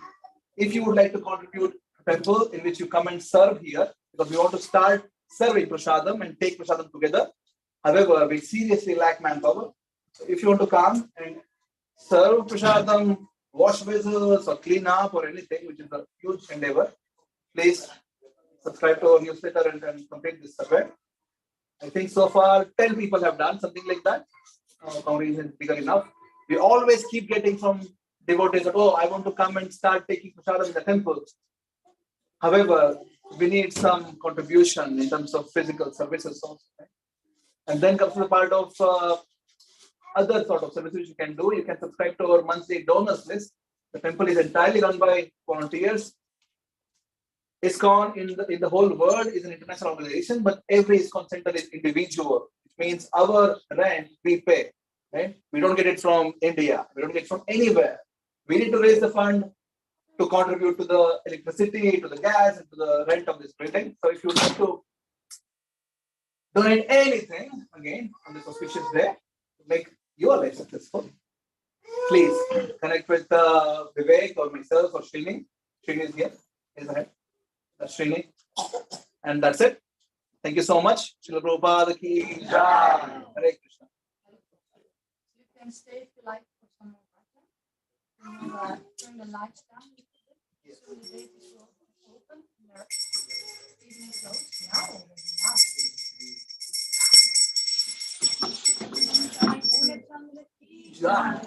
If you would like to contribute to temple in which you come and serve here, because we want to start serving Prashadam and take Prashadam together. However, we seriously lack manpower. So if you want to come and serve Prashadam, wash vessels or clean up or anything, which is a huge endeavor, please subscribe to our newsletter and complete this survey. I think so far 10 people have done something like that. Congregation is bigger enough. We always keep getting from devotees that, oh, I want to come and start taking prasadam in the temple. However, we need some contribution in terms of physical services also. Right? And then comes the part of other sort of services you can do. You can subscribe to our monthly donors list. The temple is entirely run by volunteers. ISKCON in the whole world is an international organization, but every ISKCON center is individual. It means our rent we pay. Right? We don't get it from India. We don't get it from anywhere. We need to raise the fund to contribute to the electricity, to the gas, and to the rent of this building. So if you would like to donate anything, again, on this auspicious day, to make your life successful, please connect with Vivek or myself or Srini. Srini is here. Here's ahead. That's Srini. And that's it. Thank you so much. Srila Prabhupada ki jai. Hare Krishna. can stay if you like for some more time. Turn the lights down a little bit. So the gate is open. They're evening closed. Now already. Yeah.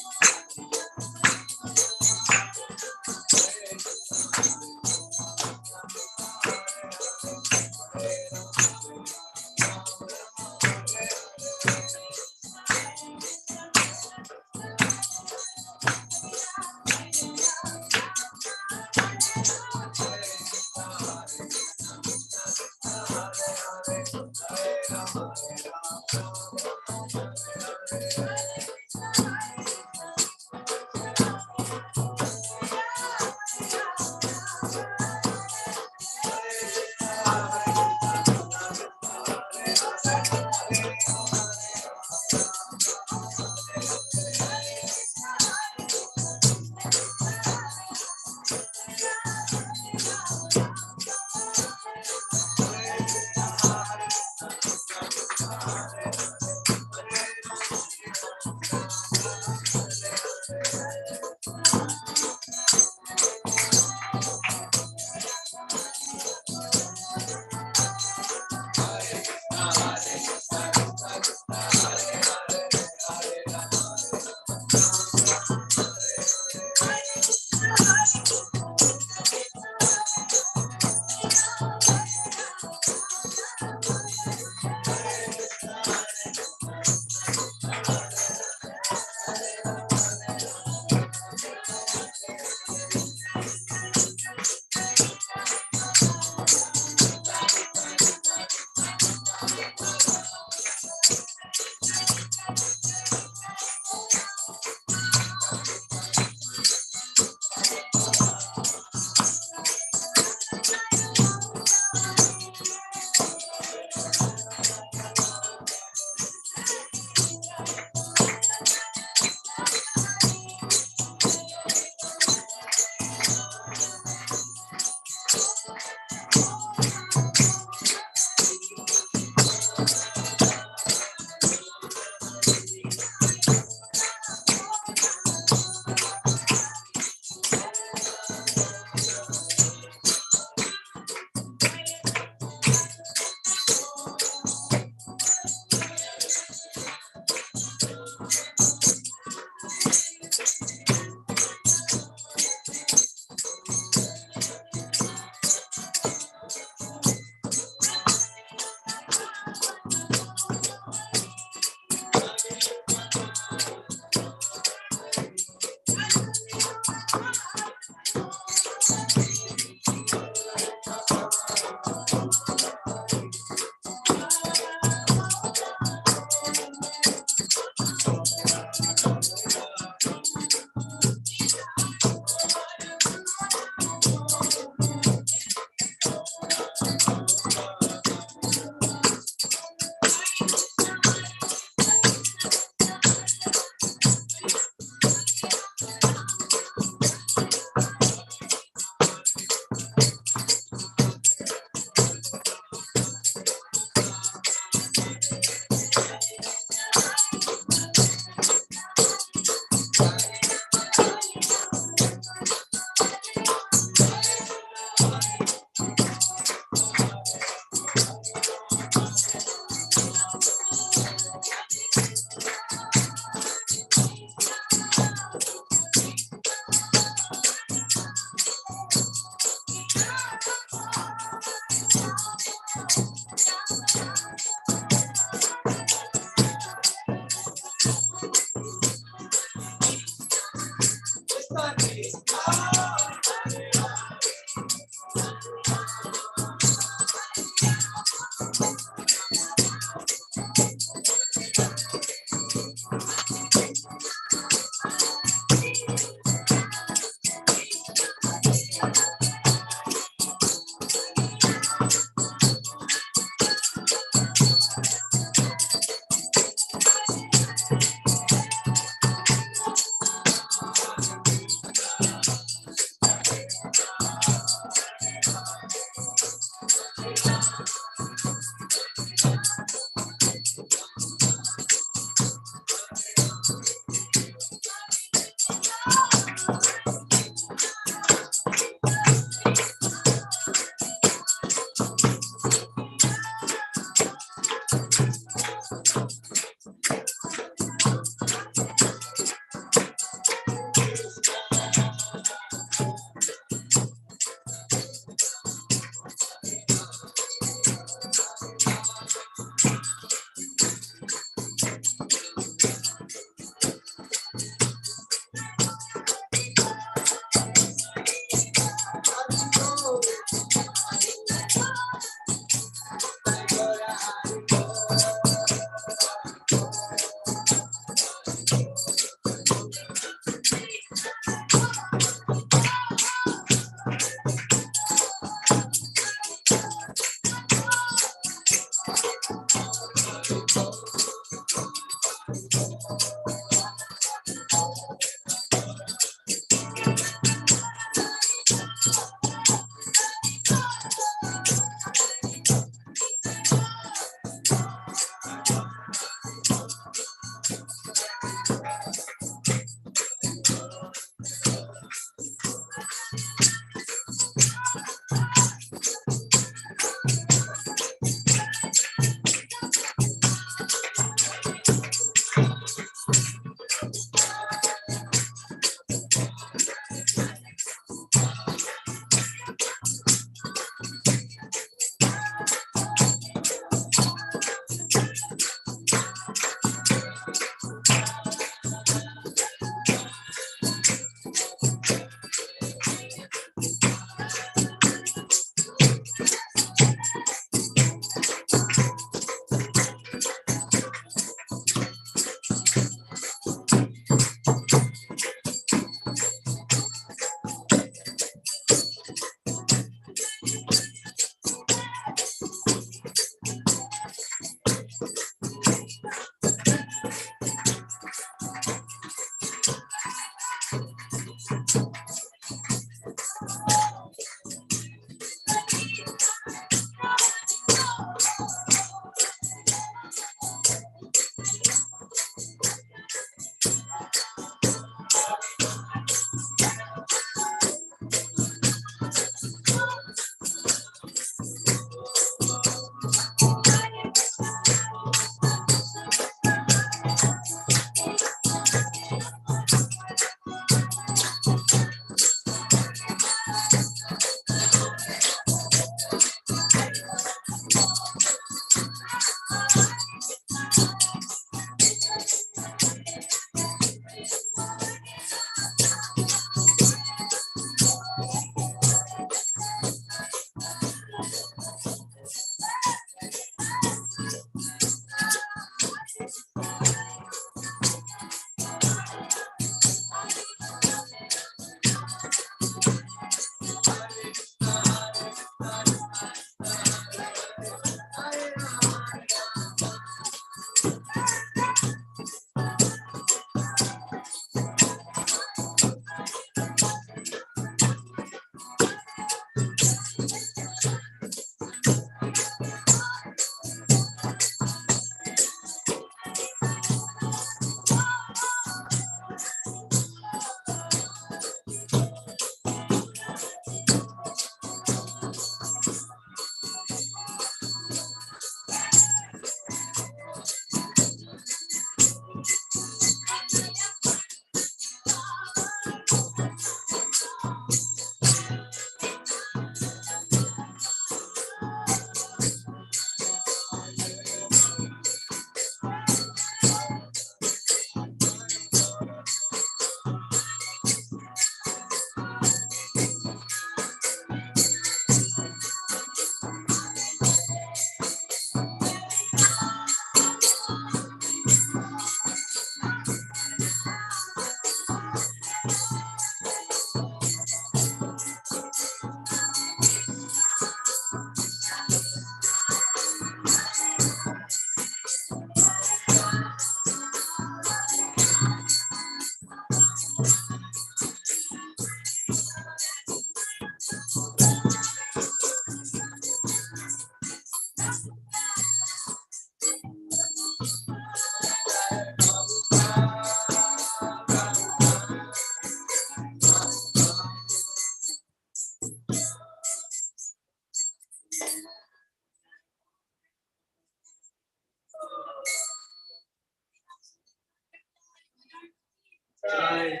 Jai.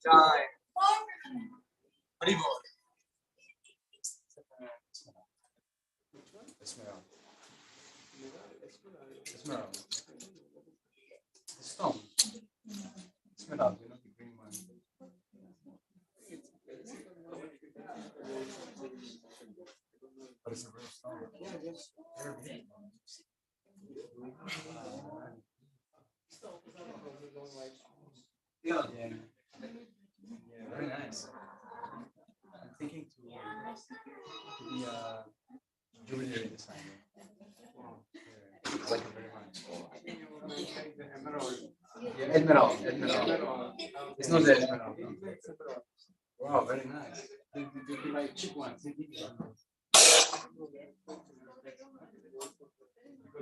Jai. Haribol. Esmeralda. Esmeralda. Stone. Esmeralda, you know, the green one. But it's a real stone. Very beautiful. Yeah. Yeah. Yeah, very nice. I'm thinking to be a jewelry designer. Emerald. It's not the emerald. No. Wow, very nice. They like cheap ones. Because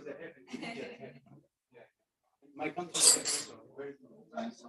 they have it. Yeah. My country is also very nice.